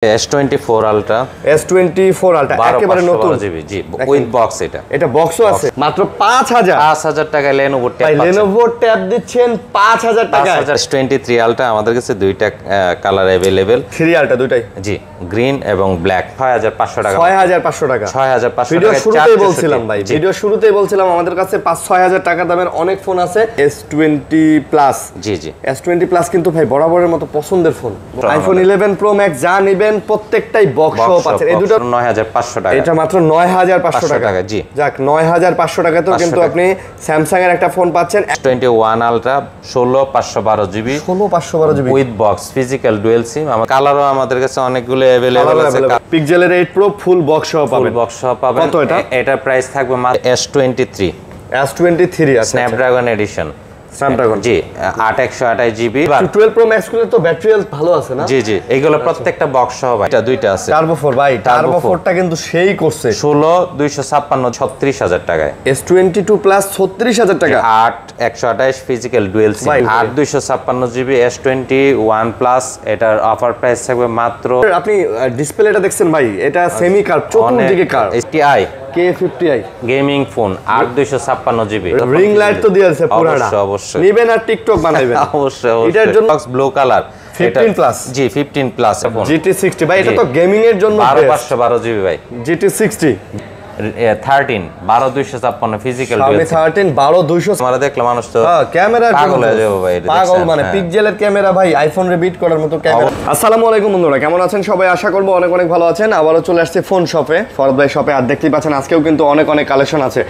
S24 Ultra S24 Ultra একেবারে নতুন GB G with box এটা বক্সও আছে মাত্র 5000 টাকা Lenovo ট্যাব ভাই Lenovo ট্যাব দিচ্ছেন 5000 টাকা S23 Ultra আমাদের কাছে দুইটা কালার अवेलेबल 3 Ultra দুইটাই জি গ্রিন এবং ব্ল্যাক 6500 টাকা 6500 টাকা 6500 ভিডিও শুরুতেই বলছিলাম ভাই ভিডিও শুরুতেই বলছিলাম আমাদের কাছে 5-6000 টাকা দামের অনেক ফোন আছে S20 প্লাস জি জি S20 প্লাস কিন্তু ভাই বরাবরের মতো পছন্দের ফোন আইফোন 11 প্রো ম্যাক্স যা নেবেন প্রত্যেকটাই বক্স সহ পাচ্ছেন এই দুটো 9500 টাকা এটা মাত্র 9500 টাকা জি যাক 9500 টাকাতেও কিন্তু আপনি স্যামসাং এর একটা ফোন পাচ্ছেন S21 Ultra 16512 GB 16512 GB with box physical dual sim আমার কালারও আমাদের কাছে অনেকগুলো अवेलेबल আছে পিক্সেলের 8 প্রো ফুল বক্স সহ পাবেন ফুল বক্স সহ পাবেন কত এটা প্রাইস থাকবে S23 আছে স্ন্যাপড্রাগন এডিশন স্ন্যাপড্রাগন জি 8128 জিবি 12 প্রো ম্যাক্স গুলো তো ব্যাটারি হেলথ ভালো আছে না জি জি এইগুলো প্রত্যেকটা বক্স সহ ভাই এটা দুইটা আছে টার্বো 4 ভাই টার্বো 4টা কিন্তু সেই করছে 16256 36000 টাকায় S22 প্লাস 36000 টাকা 8128 ফিজিক্যাল ডুয়াল সিম 8256 জিবি S21 প্লাস এটার অফার প্রাইস থাকবে মাত্র আপনি ডিসপ্লেটা দেখছেন ভাই এটা সেমি কার্ভ চতুর্দিকে curve STI K50i gaming phone 8256 GB ring light তো দিয়েছে পুরাটা অবশ্যই নেবেন আর টিকটক বানাইবেন অবশ্যই এটার জন্য ব্লু কালার 15 প্লাস জি 15 প্লাস ফোন GT60 ভাই এটা তো গেমিং এর জন্য 12512 জিবি ভাই GT60 13 12256 ফিজিক্যাল Xiaomi 13 12200 আমরা দেখলাম মানুষ তো ক্যামেরা পাগল হয়ে যাবে ভাই পাগল মানে পিক্সেলের ক্যামেরা ভাই আইফোন রে বিট করার মতো ক্যামেরা আসসালামু আলাইকুম বন্ধুরা কেমন আছেন সবাই আশা করব অনেক অনেক ভালো আছেন আবারো চলে আসছে ফোন শপে ফরদ ভাই শপে আর দেখতেই পাচ্ছেন আজকেও কিন্তু অনেক অনেক কালেকশন আছে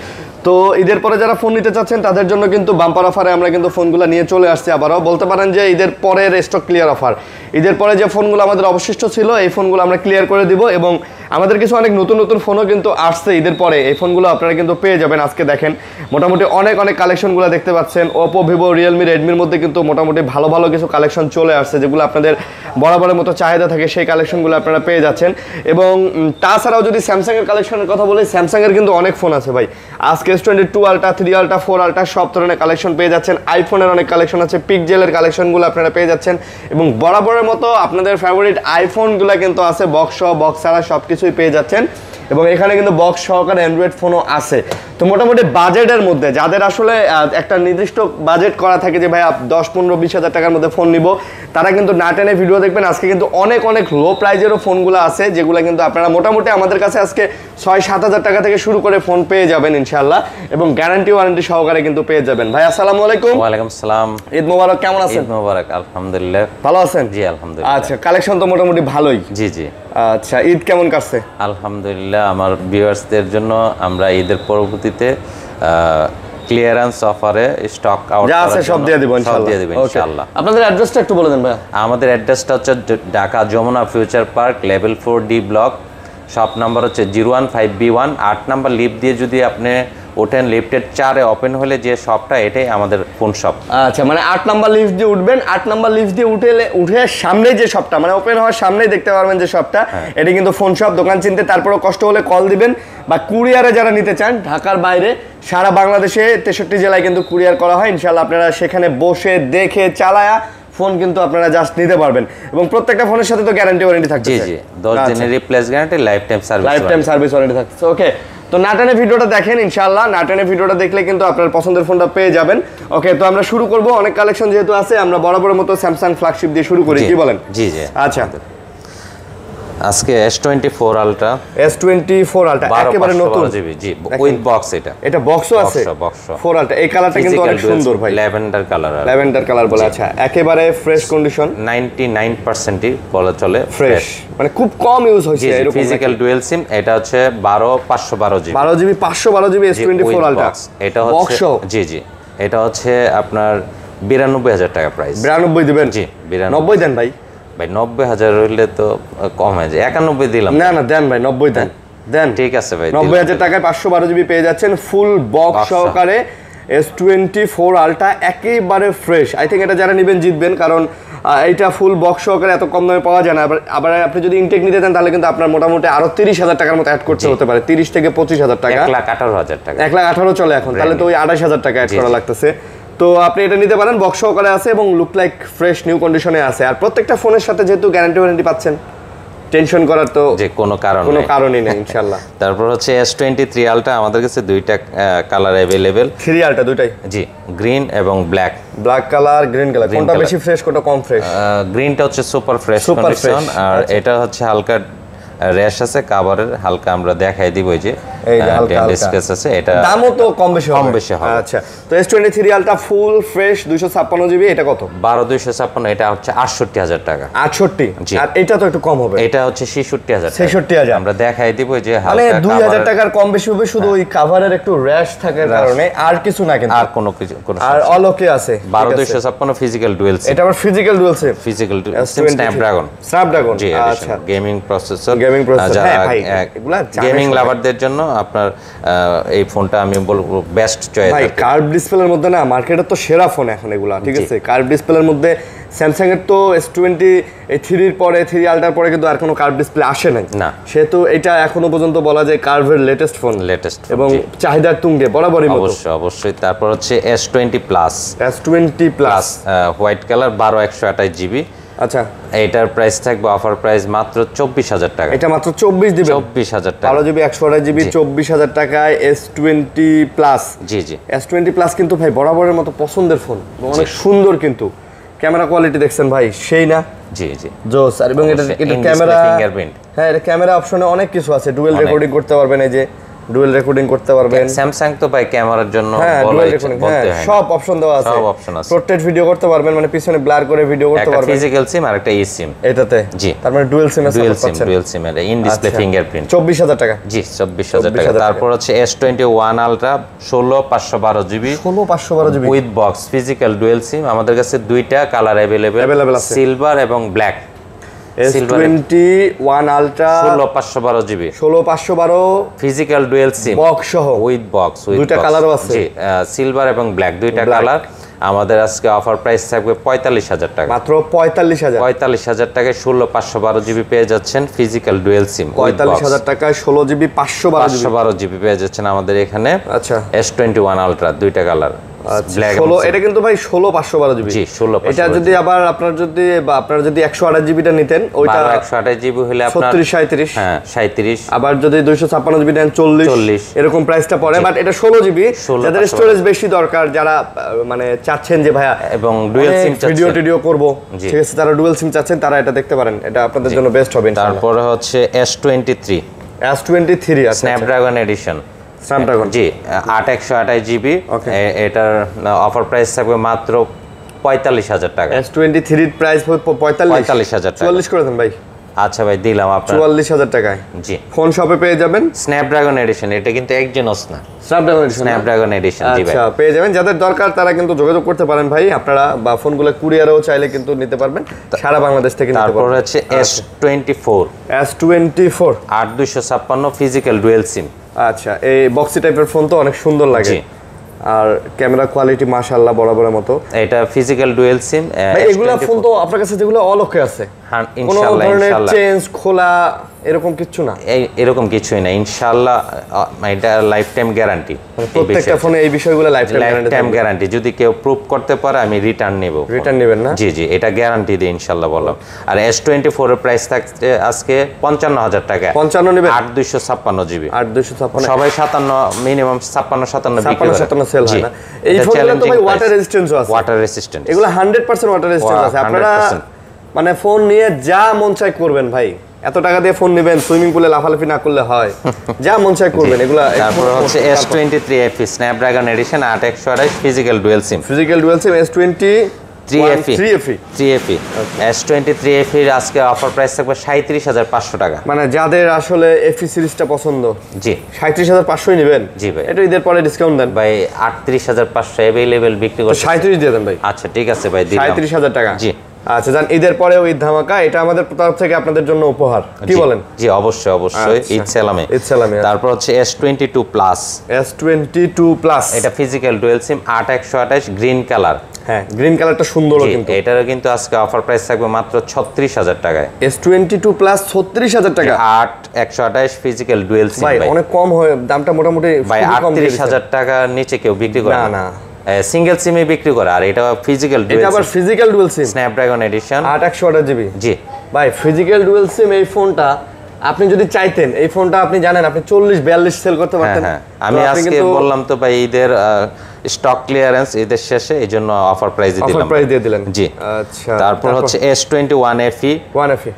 তো ঈদের পরে যারা ফোন নিতে চাচ্ছেন তাদের জন্য কিন্তু বাম্পার অফারে আমরা কিন্তু ফোনগুলো নিয়ে চলে আসছি আবারও বলতে পারেন যে ঈদের পরের স্টক ক্লিয়ার অফার ঈদের পরে যে ফোনগুলো আমাদের অবশিষ্ট ছিল এই ফোনগুলো আমরা ক্লিয়ার করে দিব এবং আমাদের কিছু অনেক নতুন নতুন ফোনও কিন্তু আসছে ঈদের পরে এই ফোনগুলো আপনারা কিন্তু পেয়ে যাবেন আজকে দেখেন মোটামুটি অনেক অনেক কালেকশনগুলো দেখতে পাচ্ছেন Oppo Vivo Realme Redmi মধ্যে কিন্তু মোটামুটি ভালো ভালো কিছু কালেকশন চলে আসছে যেগুলো আপনাদের বরাবরের মতো চাহিদা থাকে সেই কালেকশনগুলো আপনারা পেয়ে যাচ্ছেন এবং তাছাড়াও যদি স্যামসাং এর কালেকশনের কথা বলি স্যামসাং এর কিন্তু অনেক ফোন আছে ভাই আজকে S22 Ultra 3 Ultra 4 Ultra সব ধরনের কালেকশন পেয়ে যাচ্ছেন আইফোনের অনেক কালেকশন আছে পিক্সেলের কালেকশনগুলো আপনারা পেয়ে যাচ্ছেন এবং বরাবরের মতো আপনাদের ফেভারিট আইফোনগুলো কিন্তু আছে বক্স সহ বক্স ছাড়া সবকিছুই পেয়ে যাচ্ছেন এবং এখানে কিন্তু বক্স সহকারে অ্যান্ড্রয়েড ফোনও আছে তো মোটামুটি বাজেটের মধ্যে যাদের আসলে একটা নির্দিষ্ট বাজেট করা থাকে যে ভাই 10-15-20 টাকার মধ্যে ফোন নিব তারা কিন্তু না টেনে ভিডিও দেখবেন আজকে কিন্তু অনেক অনেক লো প্রাইজেরও ফোনগুলো আছে যেগুলো কিন্তু আপনারা মোটামুটি আমাদের কাছে আজকে 6-7 টাকা থেকে শুরু করে ফোন পেয়ে যাবেন ইনশাআল্লাহ এবং গ্যারান্টি ওয়ারেন্টি সহকারে কিন্তু পেয়ে যাবেন ভাই আসসালামু আলাইকুম ওয়া আলাইকুম আসসালাম ঈদ মোবারক কেমন আছেন ঈদ মোবারক আলহামদুলিল্লাহ ভালো আছেন জি আলহামদুলিল্লাহ আচ্ছা কালেকশন তো মোটামুটি ভালোই জি জি আচ্ছা ঈদ কেমন কাটছে আলহামদুলিল্লাহ আমার ভিউয়ার্সদের জন্য আমরা ঈদের পরবর্তীতে ক্লিয়ারেন্স অফারে স্টক আউট যা আছে সব দিয়ে দিব ইনশাআল্লাহ আপনাদের অ্যাড্রেসটা একটু বলে দেন ভাই আমাদের অ্যাড্রেসটা হচ্ছে Dhaka Jamuna Future Park level 4D block shop number হচ্ছে 015B1 8 নাম্বার লিফট দিয়ে যদি আপনি ওঠেন লিফটের 4 ওপেন হলে যে শপটা এটাই আমাদের ফোন শপ আচ্ছা মানে 8 নাম্বার লিফট দিয়ে উঠবেন 8 নাম্বার লিফট দিয়ে উঠে সামনে যে শপটা মানে ওপেন হওয়ার সামনেই দেখতে পারবেন যে শপটা এটা কিন্তু ফোন শপ দোকান চিনতে তারপরও কষ্ট হলে কল দিবেন বা কুরিয়ারে যারা নিতে চান ঢাকার বাইরে সারা বাংলাদেশে 63 জেলায় কিন্তু কুরিয়ার করা হয় ইনশাআল্লাহ আপনারা সেখানে বসে দেখে চালায়া ফোন কিন্তু আপনারা জাস্ট নিতে পারবেন এবং প্রত্যেকটা ফোনের সাথে তো গ্যারান্টি ওয়ারেন্টি থাকছে জি জি 10 দিনের replace guarantee life time service warranty থাকছে ওকে তো নাটানে ভিডিওটা দেখেন ইনশাআল্লাহ নাটানে ভিডিওটা দেখলে কিন্তু আপনার পছন্দের ফোনটা পেয়ে যাবেন ওকে তো আমরা শুরু করব অনেক কালেকশন যেহেতু আছে আমরা বরাবরের মতো স্যামসাং ফ্ল্যাগশিপ দিয়ে শুরু করি কি বলেন জি জি আচ্ছা আজকে S24 Ultra একেবারে নতুন জিবি জি উইথ বক্স এটা বক্সও আছে 4 Ultra এই কালারটা কিন্তু অনেক সুন্দর ভাই ল্যাভেন্ডার কালার বলে আচ্ছা একেবারে ফ্রেশ কন্ডিশন 99% ই বলা চলে ফ্রেশ মানে খুব কম ইউজ হইছে এরকম ফিজিক্যাল ডুয়াল সিম এটা হচ্ছে 12512 জিবি 512 জিবি S24 Ultra এটা হচ্ছে জি জি এটা হচ্ছে আপনার 92000 টাকা প্রাইস 92 দিবেন জি 90 দেন ভাই 90000 হইলে তো কম হয়ে যায় 91 দিলাম না দেন ভাই 90 দেন ঠিক আছে ভাই 90000 টাকায় 512 জিবি পেয়ে যাচ্ছেন ফুল বক্স সহকারে S24 Ultra একেবারে ফ্রেশ আই থিং এটা যারা নেবেন জিতবেন কারণ এইটা ফুল বক্স সহকারে এত কম দামে পাওয়া যায় না আবার আপনি যদি ইনটেক নিতে চান তাহলে কিন্তু আপনার মোটামুটি আরো 30000 টাকার মতো অ্যাড করতে হতে পারে 30 থেকে 25000 টাকা 1,18,000 টাকা 1,18,000 চলে এখন তাহলে তো ওই 28000 টাকা অ্যাড করা লাগতেছে তো আপনি এটা নিতে পারেন বক্স সহকারে আছে এবং লুক লাইক ফ্রেশ নিউ কন্ডিশনে আছে আর প্রত্যেকটা ফোনের সাথে যেহেতু গ্যারান্টি ওয়ারেন্টি পাচ্ছেন টেনশন করার তো যে কোনো কারণই নেই ইনশাআল্লাহ। তারপর হচ্ছে S23 আলট্রা আমাদের কাছে দুইটা কালার अवेलेबल। 3 আলট্রা দুইটাই? জি, গ্রিন এবং black. Black colour, green colour, কোনটা বেশি ফ্রেশ কোনটা কম ফ্রেশ? গ্রিনটা হচ্ছে সুপার ফ্রেশ কন্ডিশন, আর এটা হচ্ছে হালকা র্যাশ আছে কাভারের, হালকা আমরা দেখাই দিব এই যে স্কেচ আছে। এটা দামও তো কম বেশি হবে। আচ্ছা, তো S23 ultra full fresh 256 GB, এটা কত? 12256, এটা হচ্ছে 68000 টাকা। 68? আর এটা তো একটু কম হবে, এটা হচ্ছে 66000 টাকা। 66000 আমরা দেখাই দিব যে মানে 2000 টাকার কম বেশি হবে শুধু ওই কাভারের একটু র্যাশ থাকার কারণে, আর কিছু না কিন্তু, আর কোনো কিছু আর অলকে আছে। 12256 ফিজিক্যাল ডুয়াল সিম, এটা আবার ফিজিক্যাল ডুয়াল সিম, ফিজিক্যাল সিম স্ন্যাপড্রাগন। জি, আচ্ছা, গেমিং প্রসেসর, হ্যাঁ ভাই এগুলা গেমিং লাভারদের জন্য আপনার এই ফোনটা আমি বলবো বেস্ট চয়েস। ভাই কার্ভ ডিসপ্লের মধ্যে না মার্কেটের তো সেরা ফোন এখন এগুলা, ঠিক আছে? কার্ভ ডিসপ্লের মধ্যে স্যামসাং এর তো S23 এর পরে 3 আলট্রার পরে কিন্তু আর কোনো কার্ভ ডিসপ্লে আসে নাই না, সেহেতু এটা এখনো পর্যন্ত বলা যায় কার্ভের লেটেস্ট ফোন এবং চাহিদার তুঙ্গে বরাবরই মতো। অবশ্যই। তারপর হচ্ছে S20 plus, white colour 12128 GB. আচ্ছা, এটার প্রাইস থাকবে অফার প্রাইস মাত্র 24000 টাকা। এটা মাত্র 24 দিবেন? 24000 টাকা, 12 জিবি 128 জিবি 24000 টাকায় S20 প্লাস। জি, S20 প্লাস কিন্তু ভাই বরাবরের মতো পছন্দের ফোন, অনেক সুন্দর, কিন্তু ক্যামেরা কোয়ালিটি দেখছেন ভাই সেই না? জি জোস। আর এবং এটা ক্যামেরা ফিঙ্গারপ্রিন্ট, হ্যাঁ এটা ক্যামেরা অপশনে অনেক কিছু আছে, ডুয়াল রেকর্ডিং করতে পারবেন, এই যে ডুয়াল রেকর্ডিং করতে পারবেন। স্যামসাং তো ভাই ক্যামেরার জন্য সব অপশন দেওয়া আছে, সব অপশন আছে। পোর্ট্রেট ভিডিও করতে পারবেন, মানে পিছনে ব্লার করে ভিডিও করতে পারবেন। একটা ফিজিক্যাল সিম আর একটা ই সিম এটাতে। জি, তার মানে ডুয়াল সিম আছে, ডুয়াল সিম এর ইন ডিসপ্লে ফিঙ্গারপ্রিন্ট। 24000 টাকা? জি, 24000 টাকা। তারপর হচ্ছে S21 ultra 16512 GB, 16512 GB with box physical dual sim. আমাদের কাছে দুইটা কালার अवेलेबल আছে, সিলভার এবং black. S21 ultra 16512 GB, 16512 physical dual sim box সহ, উইথ বক্স, দুইটা কালারও আছে। জি, সিলভার এবং ব্ল্যাক দুইটা কালার। আমাদের আজকে অফার প্রাইস থাকবে 45000 টাকা, মাত্র 45000 টাকায় 16512 জিবি পেয়ে যাচ্ছেন ফিজিক্যাল ডুয়াল সিম। 45000 টাকায় 16 জিবি 512 জিবি পেয়ে যাচ্ছেন আমাদের এখানে। আচ্ছা, S21 আলট্রা দুইটা কালার, ব্ল্যাক এবং এটা কিন্তু ভাই 16512 জিবি। জি, 16512। এটা যদি আবার আপনারা যদি 128 জিবিটা নিতেন, ওইটা 128 জিবি হলে আপনার 36 37, হ্যাঁ 37। আবার যদি 256 জিবি নেন 40 এরকম প্রাইসটা পড়ে। বাট এটা 16 জিবি, যাদের স্টোরেজ বেশি দরকার, যারা মানে চাচ্ছেন যে ভাইয়া এবং ডুয়াল সিম চাচ্ছেন, ভিডিও করব, ঠিক আছে, তারা ডুয়াল সিম চাচ্ছেন, তারা এটা দেখতে পারেন, এটা আপনাদের জন্য বেস্ট হবে ইনশাআল্লাহ। তারপরে হচ্ছে S23 আছে স্ন্যাপড্রাগন এডিশন, স্ন্যাপড্রাগন, জি, 8128 জিবি। এটার অফার প্রাইস থাকবে মাত্র 45000 টাকা। S23 এর প্রাইস 45000 টাকা, 44 করে দেন ভাই। আচ্ছা ভাই, দিলাম আপনার 44000 টাকায়। জি, ফোন শপে পেয়ে যাবেন স্ন্যাপড্রাগন এডিশন। এটা কিন্তু একজনস না, স্ন্যাপড্রাগন এডিশন। জি ভাই, আচ্ছা, পেয়ে যাবেন। যাদের দরকার তারা কিন্তু যোগাযোগ করতে পারেন ভাই, আপনারা বা ফোনগুলো কুরিয়ারেও চাইলে কিন্তু নিতে পারবেন, সারা বাংলাদেশ থেকে নিতে পারবেন। তারপর হচ্ছে S24 8256 ফিজিক্যাল ডুয়াল সিম। আচ্ছা, এই বক্সি টাইপের ফোন তো অনেক সুন্দর লাগে, আর ক্যামেরা কোয়ালিটি মাশাআল্লাহ বরাবরের মতো। এটা ফিজিক্যাল ডুয়াল সিম। এগুলা ফোন তো আপনার কাছে যেগুলো অলকে আছে, কোনো ধরনের চেঞ্জ খোলা এরকম কিছু না? এরকম কিছুই না ইনশাআল্লাহ। এটা লাইফ টাইম গ্যারান্টি, প্রত্যেকটা ফোনে এই বিষয়গুলো লাইফ টাইম গ্যারান্টি। যদি কেউ প্রুফ করতে পারে আমি রিটার্ন নেব। রিটার্ন নেবেন না? জি, এটা গ্যারান্টি দিই ইনশাআল্লাহ বললাম। আর S24 এর প্রাইস থাকছে আজকে 55000 টাকা। 55 নেবেন? 8256 জিবি, 8256। সবাই 57 মিনিমাম 57 বিক্রি করে, 57 সেল হয় না। এই ফোনগুলো তো ভাই ওয়াটার রেজিস্ট্যান্সও আছে, ওয়াটার রেজিস্ট্যান্ট, এগুলো 100% ওয়াটার রেজিস্ট্যান্স আছে। আপনারা মানে ফোন নিয়ে যা মন চাই করবেন ভাই, এত টাকা দিয়ে ফোন নেবেন, সুইমিং পুলে লাফালাফি না করলে হয়, যা মন চাই করবেন এগুলা। তারপর হচ্ছে S23 FE Snapdragon edition 8128 physical dual sim, S23 S23 FE এর আজকে অফার প্রাইস থাকবে 37500 টাকা। মানে যাদের আসলে FE সিরিজটা পছন্দ, জি, 37500 নেবেন। জি ভাই, এটা ঈদের পরে ডিসকাউন্ট দেন ভাই, 38500 अवेलेबल বিক্রি করতে, 37 দিয়ে দেন ভাই। আচ্ছা ঠিক আছে ভাই, দিলাম 37000 টাকা। জি, আচ্ছা, জান ঈদের পরে ওই ধামাকা, এটা আমাদের তরফ থেকে আপনাদের জন্য উপহার, কি বলেন? জি, অবশ্যই ঈদ সালামে। তারপর হচ্ছে S22 প্লাস, এটা ফিজিক্যাল ডুয়াল সিম 8128 গ্রিন কালার। হ্যাঁ, গ্রিন কালারটা সুন্দর, কিন্তু এটারও কিন্তু আজকে অফার প্রাইস থাকবে মাত্র 36000 টাকায়। S22 প্লাস 36000 টাকা, 8128 ফিজিক্যাল ডুয়াল সিম। ভাই অনেক কম হয় দামটা, মোটামুটি ভাই 38000 টাকার নিচে কেউ বিক্রি করে না, সিঙ্গেল সিমে বিক্রি করে। আর এটা ফিজিক্যাল ডুয়াল, এটা আবার physical dual sim Snapdragon edition 8128 GB. জি, ভাই ফিজিক্যাল ডুয়াল সিম এই ফোনটা আপনি যদি চাইতেন এই ফোনটা আপনি জানেন আপনি 40-42 সেল করতে পারতেন। হ্যাঁ আমি আজকে বললাম তো ভাই ঈদের স্টক ক্লিয়ারেন্স ঈদের শেষে এইজন্য অফার প্রাইস দিলাম। অফার প্রাইস দিয়ে দিলেন। জি আচ্ছা তারপর হচ্ছে S21 FE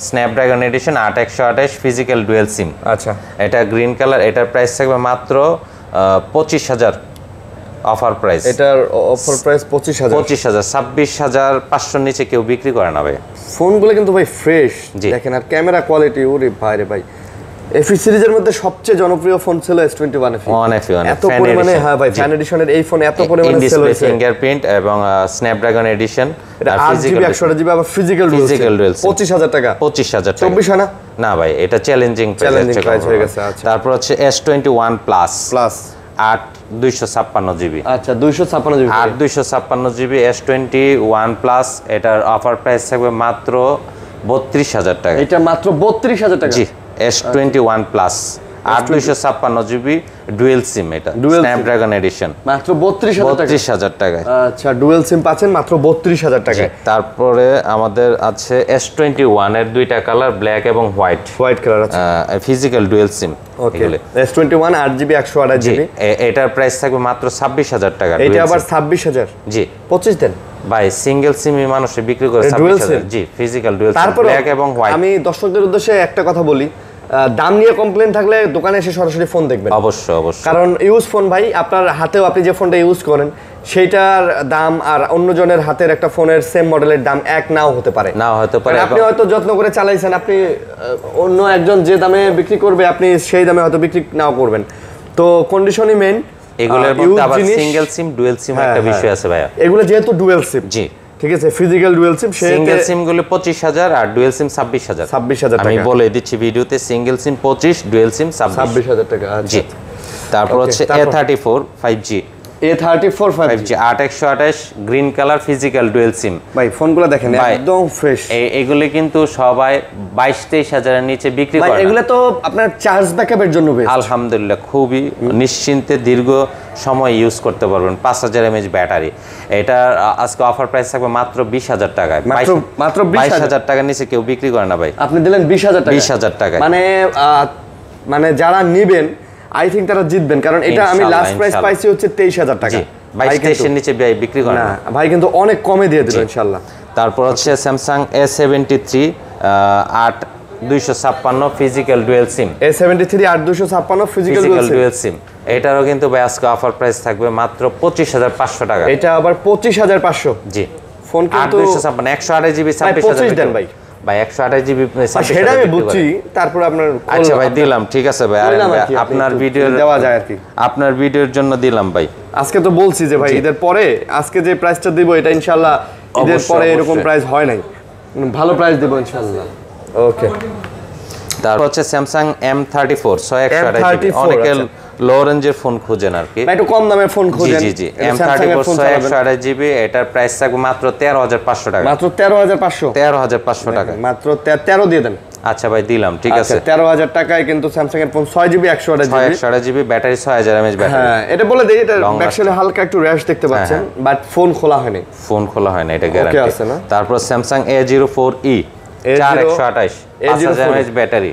Snapdragon edition 8128 physical dual sim. আচ্ছা এটা গ্রিন কালার, এটার প্রাইস থাকবে মাত্র 25,000 অফার প্রাইস। এটার অফার প্রাইস 25,000 26,500 নিচে কেউ বিক্রি করে না ভাই। ফোনগুলো কিন্তু ভাই ফ্রেশ দেখেন, আর ক্যামেরা কোয়ালিটি ওরে ভাই রে ভাই। এফি সিরিজের মধ্যে সবচেয়ে জনপ্রিয় ফোন ছিল S21 FE। এত পরিমাণে হ্যাঁ ভাই ফ্যান এডিশনের এই ফোন এত পরিমাণে সেল হয়েছে। ফিঙ্গারপ্রিন্ট এবং স্ন্যাপড্রাগন এডিশন আর ফিজিক্যাল 8GB আবার ফিজিক্যাল ডুয়াল 25,000 টাকা। 25,000 টাকা 24 না না ভাই, এটা চ্যালেঞ্জিং প্রাইস হয়ে গেছে। আচ্ছা তারপর হচ্ছে S21 প্লাস 256 জিবি। আচ্ছা 256 জিবি 256 জিবি S21 প্লাস, এটার অফার প্রাইস থাকবে মাত্র 32,000 টাকা। এটা মাত্র 32,000 টাকা। জি S21 প্লাস 256 জিবি ডুয়েল সিম, এটা স্ন্যাপড্রাগন এডিশন মাত্র 32,000 টাকা। আচ্ছা ডুয়েল সিম পাচ্ছেন মাত্র 32,000 টাকায়। তারপরে আমাদের আছে S21 এর দুইটা কালার ব্ল্যাক এবং হোয়াইট কালার আছে, ফিজিক্যাল ডুয়েল সিম। ওকে S21 8GB 128GB, এটার প্রাইস থাকবে মাত্র 26,000 টাকা। এটা আবার 26,000। জি 25 দেন ভাই, সিঙ্গেল সিমই মানুষ বিক্রি করে 26,000। জি ফিজিক্যাল ডুয়েল সিম ব্ল্যাক এবং হোয়াইট। আমি দর্শকদের উদ্দেশ্যে একটা কথা বলি, দাম নিয়ে কমপ্লেন থাকলে দোকানে এসে সরাসরি ফোন দেখবেন। অবশ্যই কারণ ইউজ ফোন ভাই, আপনার হাতেও আপনি যে ফোনটা ইউজ করেন সেইটার দাম আর অন্যজনের হাতের একটা ফোনের সেম মডেলের দাম এক নাও হতে পারে। আপনি হয়তো যত্ন করে চালাইছেন, আপনি অন্য একজন যে দামে বিক্রি করবে আপনি সেই দামে হয়তো বিক্রি নাও করবেন। তো কন্ডিশনই মেইন। এগুলোর মধ্যে আবার সিঙ্গেল সিম ডুয়েল সিম একটা বিষয় আছে ভাইয়া। এগুলো যেহেতু ডুয়েল সিম, জি ঠিক আছে, ফিজিক্যাল ডুয়েল সিম, সিঙ্গেল সিম গুলো 25,000 আর ডুয়েল সিম 26,000 টাকা। আমি বলে দিচ্ছি ভিডিওতে, সিঙ্গেল সিম 25, ডুয়েল সিম 26,000 টাকা। জি তারপর হচ্ছে A34 5G 8128 green colour physical dual sim. ভাই ফোনগুলো দেখেন একদম ফ্রেশ। এগুলো কিন্তু সবাই 22-23 হাজারের নিচে বিক্রি করে। এগুলো তো আপনার চার্জ ব্যাকআপের জন্য বেস্ট। আলহামদুলিল্লাহ খুবই নিশ্চিন্তে দীর্ঘ সময় ইউজ করতে পারবেন। 5000 mAh ব্যাটারি। এটা আজকে অফার প্রাইস থাকবে মাত্র 20,000 টাকায়। মাত্র 22,000 টাকার নিচে কেউ বিক্রি করে না ভাই। আপনি দিলেন 20,000 টাকা। 20,000 টাকা মানে যারা নেবেন আই থিংক তারা জিতবেন, কারণ এটা আমি লাস্ট প্রাইস পাইছি হচ্ছে 23,000 টাকা। 22-23 এর নিচে বিক্রি করে না ভাই, কিন্তু অনেক কমে দিয়ে দিবেন ইনশাআল্লাহ। তারপর হচ্ছে স্যামসাং A73 8256 ফিজিক্যাল ডুয়েল সিম। A73 8256 ফিজিক্যাল ডুয়েল সিম, এটারও কিন্তু ভাই আজকে অফার প্রাইস থাকবে মাত্র 25,500 টাকা। এটা আবার 25,500। জি ফোন কিন্তু 8256 128GB 26,000 দেন ভাই। ভাই 128GB সেটা আমি বুঝছি, তারপর আপনার আচ্ছা ভাই দিলাম, ঠিক আছে ভাই। আপনার ভিডিও দেওয়া যায় আর কি, আপনার ভিডিওর জন্য দিলাম ভাই। আজকে তো বলছি যে ভাই ঈদের পরে আজকে যে প্রাইসটা দিব এটা ইনশাআল্লাহ ঈদের পরে এরকম প্রাইস হয় নাই, ভালো প্রাইস দেব ইনশাআল্লাহ। ওকে তারপর হচ্ছে স্যামসাং M34 6128GB। অনেকে লো রেঞ্জের ফোন খুঁজেন আর কি, একটু কম দামের ফোন খুঁজেন। জি জি M34 6128GB, এটার প্রাইস থাকবে মাত্র 13,500 টাকা। মাত্র 13,500 13,500 টাকা। মাত্র 13 দিয়ে দেন। আচ্ছা ভাই দিলাম, ঠিক আছে। 13,000 টাকায় কিন্তু স্যামসাং এর phone 6GB 128GB battery 6000 mAh battery. হ্যাঁ এটা বলে দেই, এটা ব্যাকসাইডে হালকা একটু র্যাশ দেখতে পাচ্ছেন, বাট ফোন খোলা হয়নি। ফোন খোলা হয় না, এটা গ্যারান্টি আছে না। তারপর স্যামসাং A04e 4128 5000 mAh ব্যাটারি।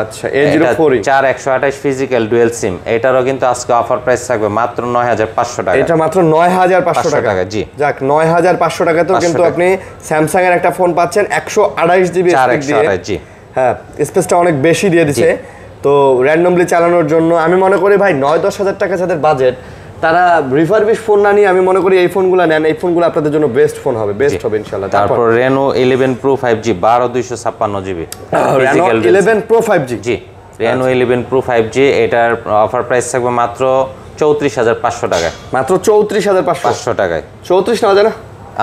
আচ্ছা A04e 4128 ফিজিক্যাল ডুয়েল সিম, এটারও কিন্তু আজকে অফার প্রাইস থাকবে মাত্র 9,500 টাকা। এটা মাত্র 9,500 টাকা। জি যাক 9,500 টাকাতেও কিন্তু আপনি স্যামসাং এর একটা ফোন পাচ্ছেন 128GB স্পেস দিয়ে। জি হ্যাঁ স্পেসটা অনেক বেশি দিয়ে দিছে, তো র্যান্ডমলি চালানোর জন্য আমি মনে করি ভাই 9-10 হাজার টাকা যাদের বাজেট তারা রিফারবিশ ফোন না নিয়ে আমি মনে করি এই ফোনগুলো নেন, এই ফোনগুলো আপনাদের জন্য বেস্ট ফোন হবে, বেস্ট হবে ইনশাআল্লাহ। তারপর Reno 11 Pro 5G 12256GB Reno 11 Pro 5G। জি Reno 11 Pro 5G, এটার অফার প্রাইস থাকবে মাত্র 34,500 টাকা। মাত্র 34,500 টাকায়। 34 না জানা।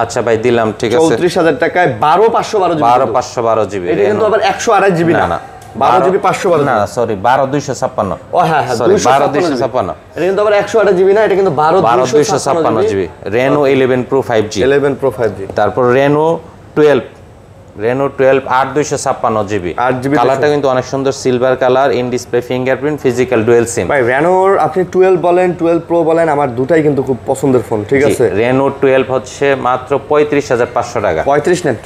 আচ্ছা ভাই দিলাম, ঠিক আছে। 34,000 টাকায় 12512GB। এটা কিন্তু আবার 128GB না, 12GB 512 না সরি 12256। ও হ্যাঁ হ্যাঁ 12256। এটা কিন্তু আবার 128GB না, এটা কিন্তু 12256GB Reno 11 Pro 5G। 11 Pro 5G। তারপর Reno 12 8256GB। কালারটা কিন্তু অনেক সুন্দর, silver colour, in display fingerprint, physical dual sim. ভাই Renoর আপনি 12 বলেন 12 Pro বলেন, আমার দুটাই কিন্তু খুব পছন্দের ফোন, ঠিক আছে। Reno 12 হচ্ছে মাত্র 35,500 টাকা। 35 নেন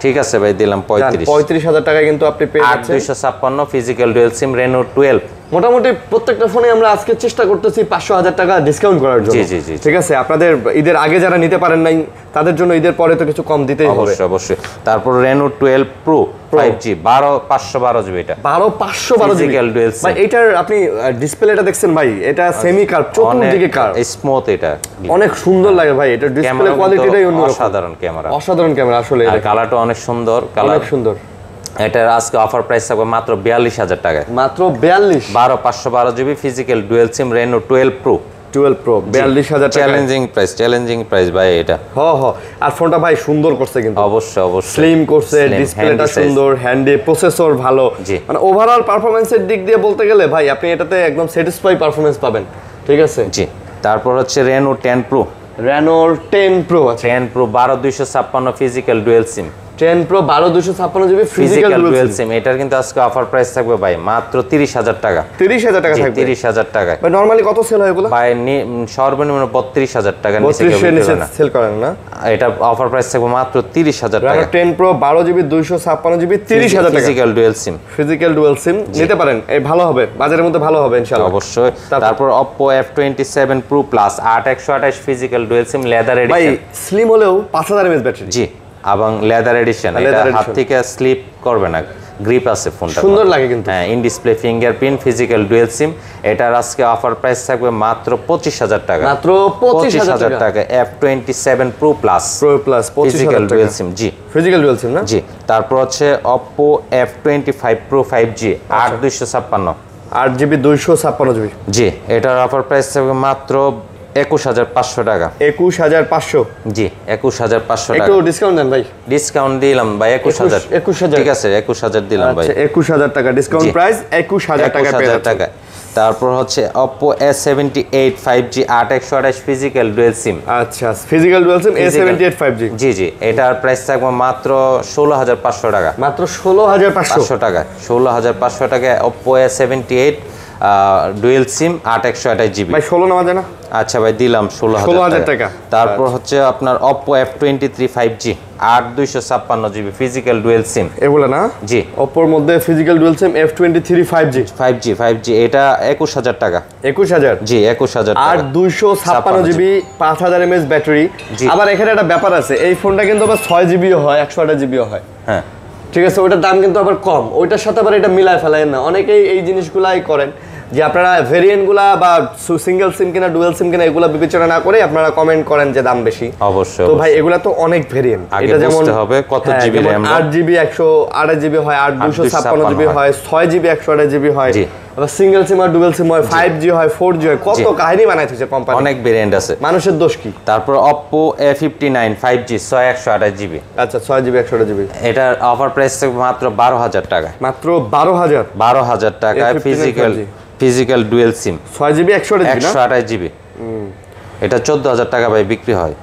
ঠিক আছে ভাই, দিলাম 35,000 টাকায় কিন্তু আপনি পেয়ে যাচ্ছেন 8256 ফিজিক্যাল ডুয়াল সিম Reno 12। মোটামুটি প্রত্যেকটা ফোনে আমরা আজকে চেষ্টা করতেছি 500,000 টাকা ডিসকাউন্ট করার জন্য। জি। ঠিক আছে, আপনাদের ঈদের আগে যারা নিতে পারেন নাই তাদের জন্য ঈদের পরে তো কিছু কম দিতেই হবে। অবশ্যই। তারপর Reno 12 Pro 5G 512 জিবি, এটা 512 জিবি ফিজিক্যাল ডুয়াল সিম। ভাই এটার আপনি ডিসপ্লেটা দেখছেন ভাই, এটা সেমি কার্ভ, চতুর্দিকে কার্ভ, স্মুথ, এটা অনেক সুন্দর লাগে ভাই। এটা ডিসপ্লে কোয়ালিটিটাই অন্যরকম, অসাধারণ ক্যামেরা আসলে। আর কালারটা অনেক সুন্দর, অনেক সুন্দর। এটার আজকে অফার প্রাইস থাকবে মাত্র 42,000 টাকায়। মাত্র 42, 512 জিবি ফিজিক্যাল ডুয়াল সিম Reno 12 Pro 42,000 টাকা। চ্যালেঞ্জিং প্রাইস ভাই এটা। আর ফোনটা ভাই সুন্দর করছে কিন্তু, অবশ্যই স্লিম করছে, ডিসপ্লেটা সুন্দর, হ্যান্ডি, প্রসেসর ভালো, মানে ওভারঅল পারফরম্যান্সের দিক দিয়ে বলতে গেলে ভাই আপনি এটাতে একদম স্যাটিসফাই পারফরম্যান্স পাবেন। ঠিক আছে জি। তারপর হচ্ছে Reno 10 Pro 10 Pro 12256 physical dual সিম 10 Pro 12256 GB physical dual sim. এটার কিন্তু আজকে অফার প্রাইস থাকবে ভাই মাত্র 30,000 টাকা। 30,000 টাকা থাকবে, 30,000 টাকায়। ভাই নরমালি কত সেল হয় এগুলো? ভাই সর্বনিম্ন 32,000 টাকা নিচে সেল করেন না। এটা অফার প্রাইস থাকবে মাত্র 30,000 টাকা। 10 Pro 12 জিবি 256 জিবি 30,000 টাকা ফিজিক্যাল ডুয়াল সিম নিতে পারেন, এই ভালো হবে, বাজারের মধ্যে ভালো হবে ইনশাআল্লাহ। অবশ্যই। তারপর Oppo F27 Pro Plus 8128 physical dual sim leather edition. ভাই স্লিম হলেও 5000 mAh ব্যাটারি। জি, এবং লেদার এডিশন, এটা হাত থেকে স্লিপ করবে না, গ্রিপ আছে ফোনটা, সুন্দর লাগে কিন্তু। হ্যাঁ, in display fingerprint physical dual sim. এটার আজকে অফার প্রাইস থাকবে মাত্র 25,000 টাকা। মাত্র 25,000 টাকা। F27 Pro Plus physical dual sim. জি, ফিজিক্যাল ডুয়াল সিম না। জি। তারপর হচ্ছে Oppo F25 Pro 5G 8256 8GB 256 GB. জি, এটার অফার প্রাইস থাকবে মাত্র 21,500 টাকা। 21,500? জি, 21,500 টাকা। একটু ডিসকাউন্ট দেন ভাই। ডিসকাউন্ট দিলাম ভাই 21,000। ঠিক আছে, 21,000 দিলাম ভাই। আচ্ছা, 21,000 টাকা ডিসকাউন্ট প্রাইস, 21,000 টাকা পেয়ে যাচ্ছেন। তারপর হচ্ছে Oppo A78 5G 8128 physical dual sim. আচ্ছা, ফিজিক্যাল ডুয়াল সিম A78 5G। জি, এটার প্রাইস থাকবে মাত্র 16,500 টাকা। মাত্র 16,500 টাকা। 16,500 টাকা Oppo A78 dual SIM 8128 GB. ভাই 16 নেওয়া যায় না? আচ্ছা ভাই, দিলাম 16,000 টাকা। তারপর হচ্ছে আপনার Oppo F23 5G 8256 GB physical dual sim. এগুলা না? জি, Oppo এর মধ্যে ফিজিক্যাল ডুয়াল সিম F23 5G এটা 21,000 টাকা। 21,000? জি, 21,000 টাকা। আর 256 জিবি 5000 mAh ব্যাটারি। আবার এখানে একটা ব্যাপার আছে, এই ফোনটা কিন্তু আবার 6 জিবিও হয়, 128 জিবিও হয়। হ্যাঁ, ঠিক আছে, ওইটার দাম কিন্তু আবার কম, ওইটার সাথে আবার এটা মিলায় ফেলেন না। অনেকেই এই জিনিসগুলাই করেন যে আপনারা ভেরিয়েন্টগুলা বা সিঙ্গেল সিম কিনা ডুয়াল সিম কিনা এগুলা বিবেচনা না করে আপনারা কমেন্ট করেন যে দাম বেশি। অবশ্যই। তো ভাই এগুলা তো অনেক ভেরিয়েন্ট, এটা যেমন হবে কত জিবি র‍্যাম, 8GB 128 জিবি হয়, 8256 জিবি হয়, 6GB 128 জিবি হয়, আবার সিঙ্গেল সিম আর ডুয়াল সিম হয়, 5G হয়, 4G হয়, কত কাহিনী বানাইছে কোম্পানি, অনেক ভেরিয়েন্ট আছে। মানুষের দোষ কি? তারপর Oppo A59 5G 6128 জিবি। আচ্ছা, 6GB 128 জিবি। এটার অফার প্রাইস মাত্র 12,000 টাকা। মাত্র 12,000 টাকায় ফিজিক্যাল ডুয়াল সিম 6GB 128 জিবি। এটা 14,000 টাকা ভাই বিক্রি হয়।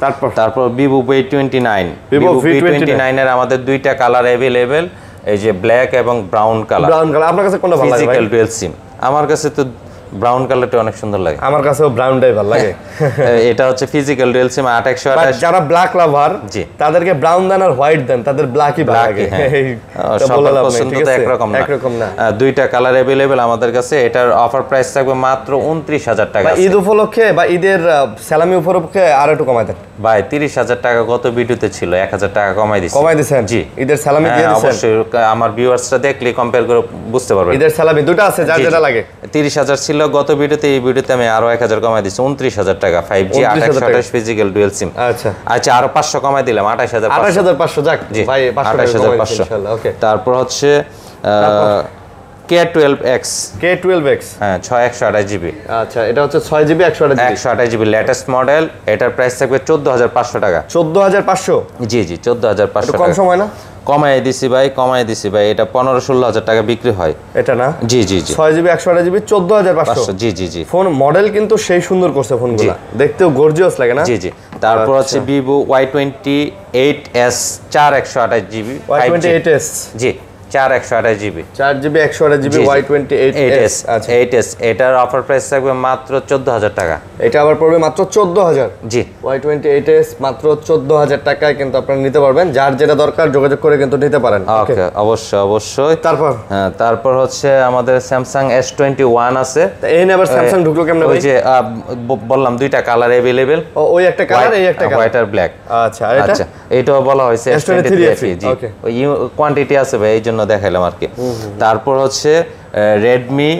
তারপর Vivo V29 এর আমাদের দুইটা কালার अवेलेबल, এই যে ব্ল্যাক এবং ব্রাউন কালার। আপনার কাছে কোনটা ভালো লাগে? Physical dual sim. আমার কাছে তো ব্রাউন কালারটা অনেক সুন্দর লাগে। আমার কাছেও ব্রাউনটাই ভালো লাগে। এটা হচ্ছে ফিজিক্যাল ডুয়াল সিম 8128। যারা ব্ল্যাক লাভার তাদেরকে ব্রাউন দেন আর হোয়াইট দেন, তাদের ব্ল্যাকই ভালো লাগে। সবার পছন্দ তো একরকম না। দুইটা কালার अवेलेबल আমাদের কাছে। এটার অফার প্রাইস থাকবে মাত্র 29,000 টাকা। ঈদ উপলক্ষে বা ঈদের সালামি উপলক্ষে আর একটু কমাই দেন ভাই। 30,000 টাকা গত ভিডিওতে ছিল, 1,000 টাকা কমাই দিছেন। জি, ঈদের সালামি দিয়ে দিয়েছেন। অবশ্যই, আমার ভিউয়ার্সরা দেখলে কম্পেয়ার করে বুঝতে পারবে। ঈদের সালামি দুটো আছে, যার যেটা লাগে। 30,000 ছিল গত ভিডিওতে, এই ভিডিওতে আমি আরো 1,000 কমাই দিচ্ছি, 29,000 টাকা। 5G 8128 physical dual sim. আচ্ছা, আরো 500 কমাই দিলাম, 28,500। যাক ভাই, 28,500 ইনশাআল্লাহ। ওকে, তারপর হচ্ছে K12X। হ্যাঁ, 6128 জিবি। আচ্ছা, এটা হচ্ছে 6GB 128 জিবি লেটেস্ট মডেল। এটার প্রাইস থাকবে 14,500 টাকা। 14,500? জি, 14,500 টাকা। কম সময় না? কমাই দিছি ভাই। এটা 15-16,000 টাকা বিক্রি হয়। এটা না? জি। 6GB 128 GB 14,500। জি। ফোন মডেল কিন্তু সেই সুন্দর করছে ফোনগুলো, দেখতেও গর্জিয়াস লাগে না? জি। তারপর হচ্ছে Vivo Y28s 4128 জিবি। Y28s? জি, 4 128 জিবি 4GB 128GB Y28s। আচ্ছা 8s এটার অফার প্রাইস থাকবে মাত্র 14000 টাকা। এটা আবার পড়বে মাত্র 14000। জি Y28s মাত্র 14000 টাকায় কিন্তু আপনারা নিতে পারবেন। যার যেটা দরকার যোগাযোগ করে কিন্তু নিতে পারেন। ওকে অবশ্যই। তারপর হ্যাঁ তারপর হচ্ছে আমাদের Samsung S21 আছে। এই নিয়ে আবার স্যামসাং ঢুকলো কেমনে ভাই? ওই যে বললাম দুইটা কালার अवेलेबल। ওই একটা কালার এই একটা কালার, হোয়াইট আর ব্ল্যাক। আচ্ছা আর এটা আচ্ছা এটাও বলা হয়েছে S23 FE। জি ওই কোয়ান্টিটি আছে ভাই এইজন্য দেখাইলাম আর কি। তারপর হচ্ছে Redmi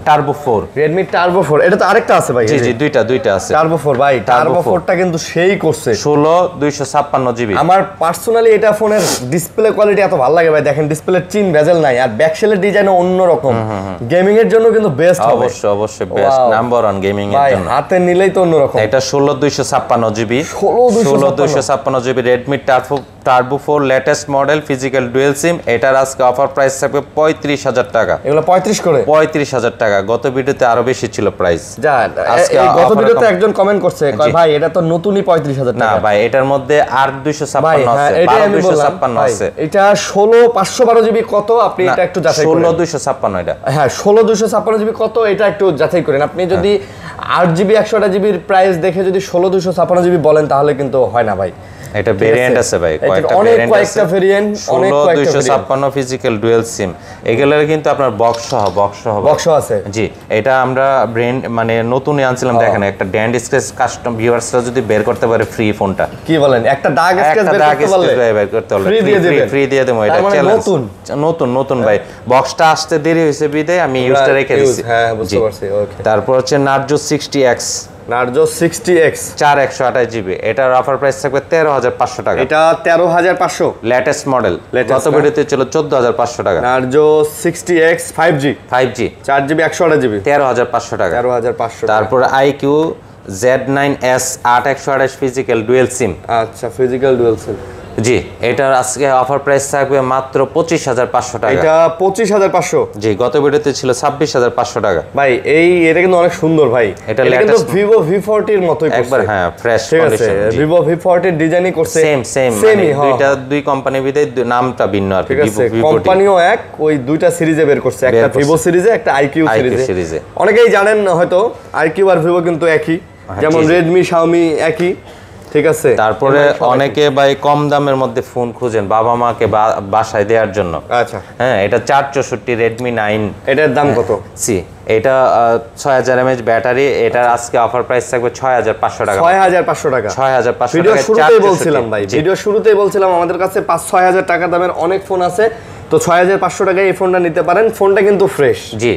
Turbo 4। Redmi Turbo 4 এটা তো আরেকটা আছে ভাই। জি দুইটা আছে। Turbo 4 ভাই, Turbo 4টা কিন্তু সেই করছে। 16 256 জিবি। আমার পার্সোনালি এটা ফোনের ডিসপ্লে কোয়ালিটি এত ভালো লাগে ভাই, দেখেন ডিসপ্লে চিন বেজেল নাই আর ব্যাকশেলের ডিজাইনও অন্যরকম। গেমিং এর জন্য কিন্তু বেস্ট হবে। অবশ্যই বেস্ট নাম্বার ওয়ান গেমিং এর জন্য। হাতে নিলেই তো অন্যরকম। এটা 16 256 GB 16 256 GB Redmi Turbo 4 latest model physical dual sim. এটার আজকে অফার প্রাইস থাকবে 35000 টাকা। এগুলো 35 করে 35000 টাকা। গত ভিডিওতে আরো বেশি ছিল প্রাইস। আজকে গত ভিডিওতে একজন কমেন্ট করছে কয় ভাই এটা তো নতুনই 35000 টাকা। না ভাই এটার মধ্যে আর 256 আছে, 12256 আছে। এটা 16512 জিবি কত আপনি এটা একটু যাচাই করেন। 16256 এটা। হ্যাঁ 16256 জিবি কত এটা একটু যাচাই করেন। আপনি যদি 8GB 128GBর প্রাইস দেখে যদি 16256 জিবি বলেন তাহলে কিন্তু হয় না ভাই। এটা ভেরিয়েন্ট আছে ভাই, কয়েকটা ভেরিয়েন্ট আছে। কয়েকটা ভেরিয়েন্ট, অনেক কয়েকটা 256 ফিজিক্যাল ডুয়াল সিম। এগুলোর কিন্তু আপনার বক্স সহ আছে। জি এটা আমরা ব্র্যান্ড মানে নতুনই আনছিলাম। দেখেন একটা ড্যান্ড স্ক্র্যাচ কাস্টম ভিউয়ার্সরা যদি বের করতে পারে ফ্রি ফোনটা। কি বলেন একটা দাগ স্ক্র্যাচ বের করতে পারলে ফ্রি দিয়ে দেবো। এটা চ্যালেঞ্জ নতুন ভাই। বক্সটা আসতে দেরি হয়েছে বিদায় আমি ইউজটা রেখে দিয়েছি। হ্যাঁ বুঝতে পারছি। ওকে তারপর হচ্ছে Narzo 60X 4 128 জিবি। এটার অফার প্রাইস থাকবে 13500 টাকা। এটা 13500 লেটেস্ট মডেল। গত ভিডিওতে ছিল 14500 টাকা। Narzo 60X 5G 4GB 128GB 13500 টাকা। 13500। তারপর IQ Z9S 8 128 physical dual sim. আচ্ছা ফিজিক্যাল ডুয়াল সিম। জি এটার আজকে অফার প্রাইস থাকবে মাত্র 25500 টাকা। এটা 25500। জি গত ভিডিওতে ছিল 26500 টাকা। ভাই এটা কিন্তু অনেক সুন্দর ভাই। এটা কিন্তু Vivo V40 এর মতোই করছে। একবার হ্যাঁ ফ্রেশ কন্ডিশন। Vivo V40 এর ডিজাইনই করছে সেম দুই কোম্পানি বিদায় নামটা ভিন্ন আর কি। Vivo V40 কোম্পানিও এক, ওই দুইটা সিরিজে বের করছে, একটা Vivo সিরিজে একটা IQ সিরিজে। অনেকেই জানেন হয়তো IQ আর Vivo কিন্তু একই, যেমন Redmi Xiaomi একই। ঠিক আছে। তারপরে অনেকে ভাই কম দামের মধ্যে ফোন খুঁজেন বাবা মাকে বাসায় দেওয়ার জন্য। আচ্ছা হ্যাঁ এটা 464 Redmi 9। এটার দাম কত? সি এটা 6000 mAh ব্যাটারি। এটার আজকে অফার প্রাইস থাকবে 6500 টাকা। 6500 টাকা। 6500 ভিডিও শুরুতেই বলছিলাম ভাই, ভিডিও শুরুতেই বলছিলাম আমাদের কাছে 5-6000 টাকা দামের অনেক ফোন আছে। তো 6500 টাকায় এই ফোনটা নিতে পারেন। ফোনটা কিন্তু ফ্রেশ। জি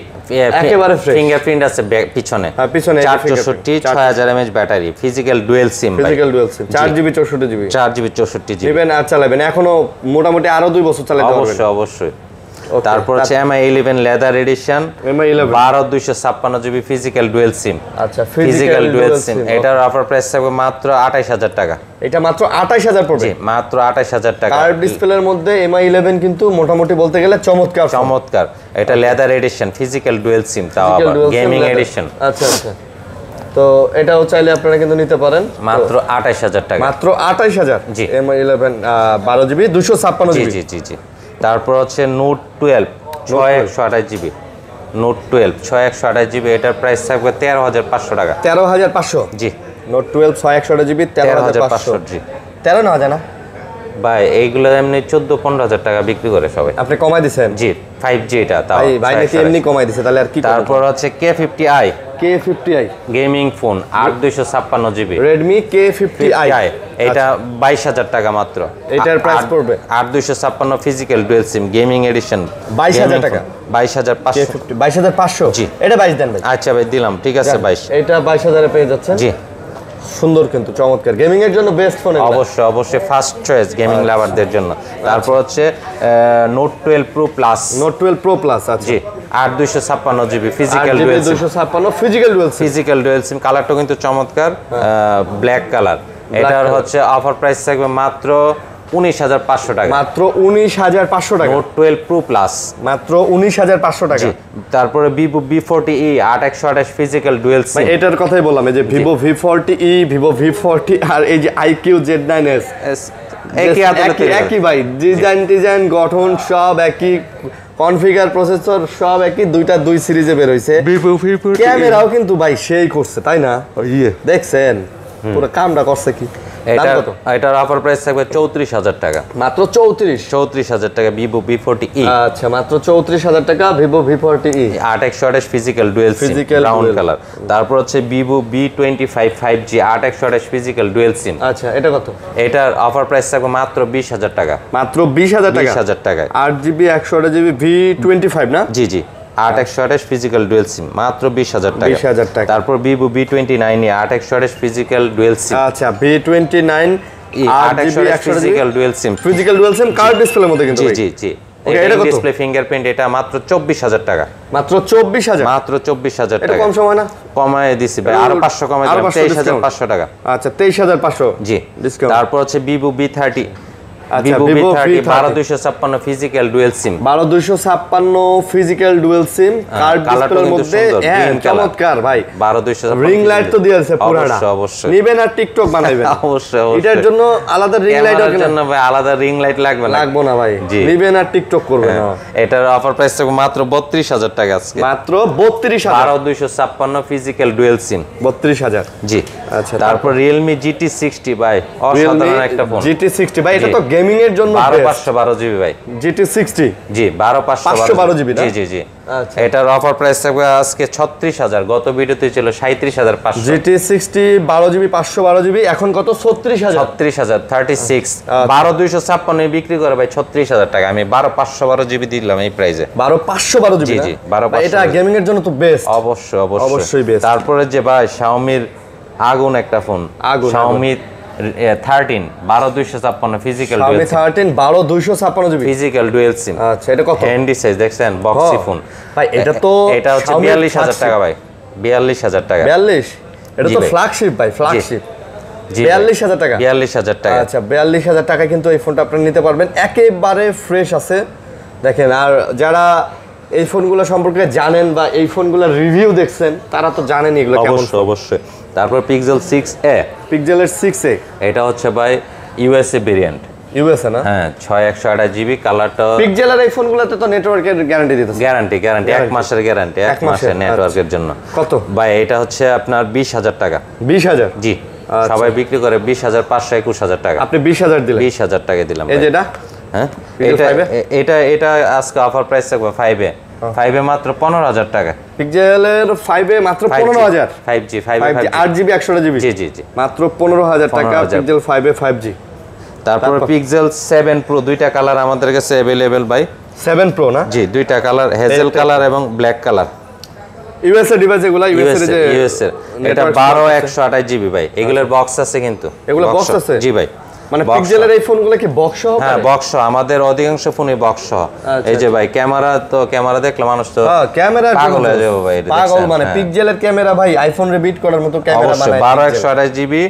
একেবারে ফ্রেশ। ফিঙ্গারপ্রিন্ট আছে পিছনে। হ্যাঁ পিছনে 464 6000 mAh ব্যাটারি ফিজিক্যাল ডুয়াল সিম। 4GB 64GB 4GB 64GB নেবেন আর চালাবেন। এখনো মোটামুটি আরো 2 বছর চালাতে পারবেন। অবশ্যই। তারপর হচ্ছে MI11 leather edition 12 256GB physical dual sim. আচ্ছা ফিজিক্যাল ডুয়াল সিম। এটার অফার প্রাইস থাকবে মাত্র 28000 টাকা। এটা মাত্র 28000 পড়বে। জি মাত্র 28000 টাকা। কার্ভ ডিসপ্লের মধ্যে MI11 কিন্তু মোটামুটি বলতে গেলে চমৎকার। এটা লেদার এডিশন ফিজিক্যাল ডুয়াল সিম, তাও আবার গেমিং এডিশন। আচ্ছা তো এটাও চাইলে আপনারা কিন্তু নিতে পারেন মাত্র 28000 টাকা। মাত্র 28000। জি MI11 12GB 256GB। জি তারপর হচ্ছে Note 12 6128GB Note 12 6128GB। এটার প্রাইস থাকবে 13500 টাকা। 13500। জি Note 12 6128GB 13500। জি 13 না হয় না ভাই এইগুলো এমনি 14-15000 টাকা বিক্রি করে সবাই। আপনি কমাই দিবেন? জি 5G এটা তাও ভাই নাকি এমনি কমাই দিছে তাহলে আর কি। তারপর হচ্ছে K50i gaming phone 8256GB Redmi K50i। এটা 22000 টাকা মাত্র। এটার প্রাইস পড়বে 8256 ফিজিক্যাল ডুয়াল সিম গেমিং এডিশন 22000 টাকা। 22500। 22500। জি এটা 22 দেন ভাই। আচ্ছা ভাই দিলাম, ঠিক আছে 22। এটা 22000 এ পেয়ে যাচ্ছেন। জি সুন্দর কিন্তু চমৎকার গেমিং এর জন্য বেস্ট ফোন। অবশ্যই ফার্স্ট চয়েস গেমিং লাভারদের জন্য। তারপর হচ্ছে Note 12 Pro Plus। Note 12 Pro Plus আছে। জি 8256GB ফিজিক্যাল ডুয়াল সিম। 256 ফিজিক্যাল ডুয়াল সিম। কালারটা কিন্তু চমৎকার, ব্ল্যাক কালার। এটার হচ্ছে অফার প্রাইস থাকবে মাত্র 19500 টাকা। মাত্র 19500 টাকা। Note 12 Pro Plus মাত্র 19500 টাকা। তারপরে Vivo V40e 8 128 physical dual sim. এটার কথাই বললাম, এই যে Vivo V40e, Vivo V40 আর এই যে IQ Z9s একই আদলে তৈরি করা। একই ভাই, ডিজাইন গঠন সব একই, কনফিগার প্রসেসর সব একই, দুইটা দুই সিরিজে বের হইছে। ক্যামেরাও কিন্তু ভাই সেই করছে, তাই না? দেখছেন পুরো কামটা করছে কি। এটার অফার প্রাইস থাকবে 34,000 টাকা, মাত্র 34,000 টাকা। ভিভো V40e, আচ্ছা মাত্র 34,000 টাকা ভিভো V40e, 8/128 ফিজিক্যাল ডুয়েল সিম ব্রাউন কালার। তারপর হচ্ছে Vivo V25 5G 8/128 physical dual সিম। আচ্ছা এটা কত? এটার অফার প্রাইস থাকবে মাত্র 20,000 টাকা, মাত্র 20,000 টাকা, 20,000 টাকায়। 8GB 128GB V25 না? জি 8/128 ফিজিক্যাল ডুয়েল সিম মাত্র 20,000 টাকা, 20,000 টাকা। তারপর ভিভো V29 8/128 ফিজিক্যাল ডুয়েল সিম। আচ্ছা V29 8/128 ফিজিক্যাল ডুয়েল সিম, ফিজিক্যাল ডুয়াল সিম কার্ড ডিসপ্লের মধ্যে কিন্তু। জি এটা ডিসপ্লে ফিঙ্গারপ্রিন্ট। এটা মাত্র 24,000 টাকা, মাত্র 24,000, মাত্র 24,000 এটা টাকা। কম সময় না? কমায় দিছি ভাই, আরো 500 কমায় দিলাম, 23,500 টাকা। আচ্ছা 23,500 জি ডিসকাউন্ট। তারপর হচ্ছে ভিভো V30, আচ্ছা Vivo Vivo V30 V30 12256 physical dual sim, 12256 physical dual sim card ডিসপ্লের মধ্যে। হ্যাঁ চমৎকার ভাই, 12256 রিং লাইট তো দিয়েছে পুরাটা, অবশ্যই নিবেন আর টিকটক বানাইবেন। অবশ্যই এটার জন্য আলাদা রিং লাইট ক্যামেরার জন্য ভাই আলাদা রিং লাইট লাগবে না, লাগবে না ভাই, জি। নিবেন আর টিকটক করবেন না। এটার অফার প্রাইস থাকবে মাত্র 32,000 টাকা আজকে, মাত্র 32,000, 12256 ফিজিক্যাল ডুয়েল সিম 32,000। জি আচ্ছা তারপর Realme GT60 ভাই, অসাধারণ একটা ফোন। GT60 ভাই, এটা তো গেমিং এর জন্য 512 জিবি ভাই, GT60 জি 512 জিবি না? জি আচ্ছা এটার অফার প্রাইস থাকবে আজকে 36,000, গত ভিডিওতে ছিল 37,500। GT60 12 জিবি 512 জিবি, এখন কত? 36,000, 36,000 36 12256 বিক্রি করে ভাই 36,000 টাকা। আমি 12512 জিবি দিলাম এই প্রাইসে, 12512 জিবি। জি 12512, এটা গেমিং এর জন্য তো বেস্ট, অবশ্যই বেস্ট। তারপরে যে ভাই Xiaomi আগুন একটা ফোন, Xiaomi 13 12256 ফিজিক্যাল ডুয়েল সিম, 13 12256 জিবি ফিজিক্যাল ডুয়েল সিম। আচ্ছা এটা কত? হ্যান্ডি সাইজ দেখছেন, বক্সি ফোন ভাই। এটা তো এটা হচ্ছে 42,000 টাকা ভাই, 42,000 টাকা। 42, এটা তো ফ্ল্যাগশিপ ভাই, ফ্ল্যাগশিপ। 42,000 টাকা, 42,000 টাকা। আচ্ছা 42,000 টাকায় কিন্তু এই ফোনটা আপনারা নিতে পারবেন, একেবারে ফ্রেশ আছে দেখেন। আর যারা এই ফোনগুলো সম্পর্কে জানেন বা এই ফোনগুলোর রিভিউ দেখছেন, তারা তো জানেন এগুলো কেমন। অবশ্যই তারপর পিক্সেল 6a, পিক্সেলের 6a, এটা হচ্ছে ভাই ইউএসএ ভেরিয়েন্ট, ইউএসএ না? হ্যাঁ 6128 জিবি, কালারটা পিক্সেলের এই ফোনগুলোতে তো নেটওয়ার্কের গ্যারান্টি দিতেছে, গ্যারান্টি 1 মাসের গ্যারান্টি, 1 মাসের নেটওয়ার্কের জন্য। কত ভাই? এটা হচ্ছে আপনার 20,000 টাকা, 20,000, জি সবাই বিক্রি করে 20,500 21,000 টাকা, আপনি 20,000 দিলেন, 20,000 টাকা দিলাম। এই যেটা হ্যাঁ এটা আজকে অফার প্রাইস থাকবে 5 এ মাত্র 15,000 টাকা। পিক্সেলের 5 এ মাত্র 15,000, 5G 8GB 128GB, জি মাত্র 15,000 টাকা পিক্সেল 5 এ 5G। তারপর পিক্সেল 7 প্রো, দুইটা কালার আমাদের কাছে अवेलेबल ভাই। 7 প্রো না? জি দুইটা কালার, হেজেল কালার এবং ব্ল্যাক কালার। ইউএসএ ডিভাইস এগুলা, ইউএসএ এটা 12128 জিবি ভাই, এগুলোর বক্স আছে কিন্তু, এগুলো বক্স আছে? জি ভাই, মানে পিক্সেলের এই ফোনগুলো কি বক্স সহ? হ্যাঁ বক্স সহ, আমাদের অধিকাংশ ফোনে বক্স সহ। এই যে ভাই ক্যামেরা দেখলে মানুষ তো ক্যামেরা পাগল হয়ে যাবে ভাই, পাগল মানে পিক্সেলের ক্যামেরা ভাই, আইফোন রে বিট করার মতো ক্যামেরা বানায়। 12128 জিবি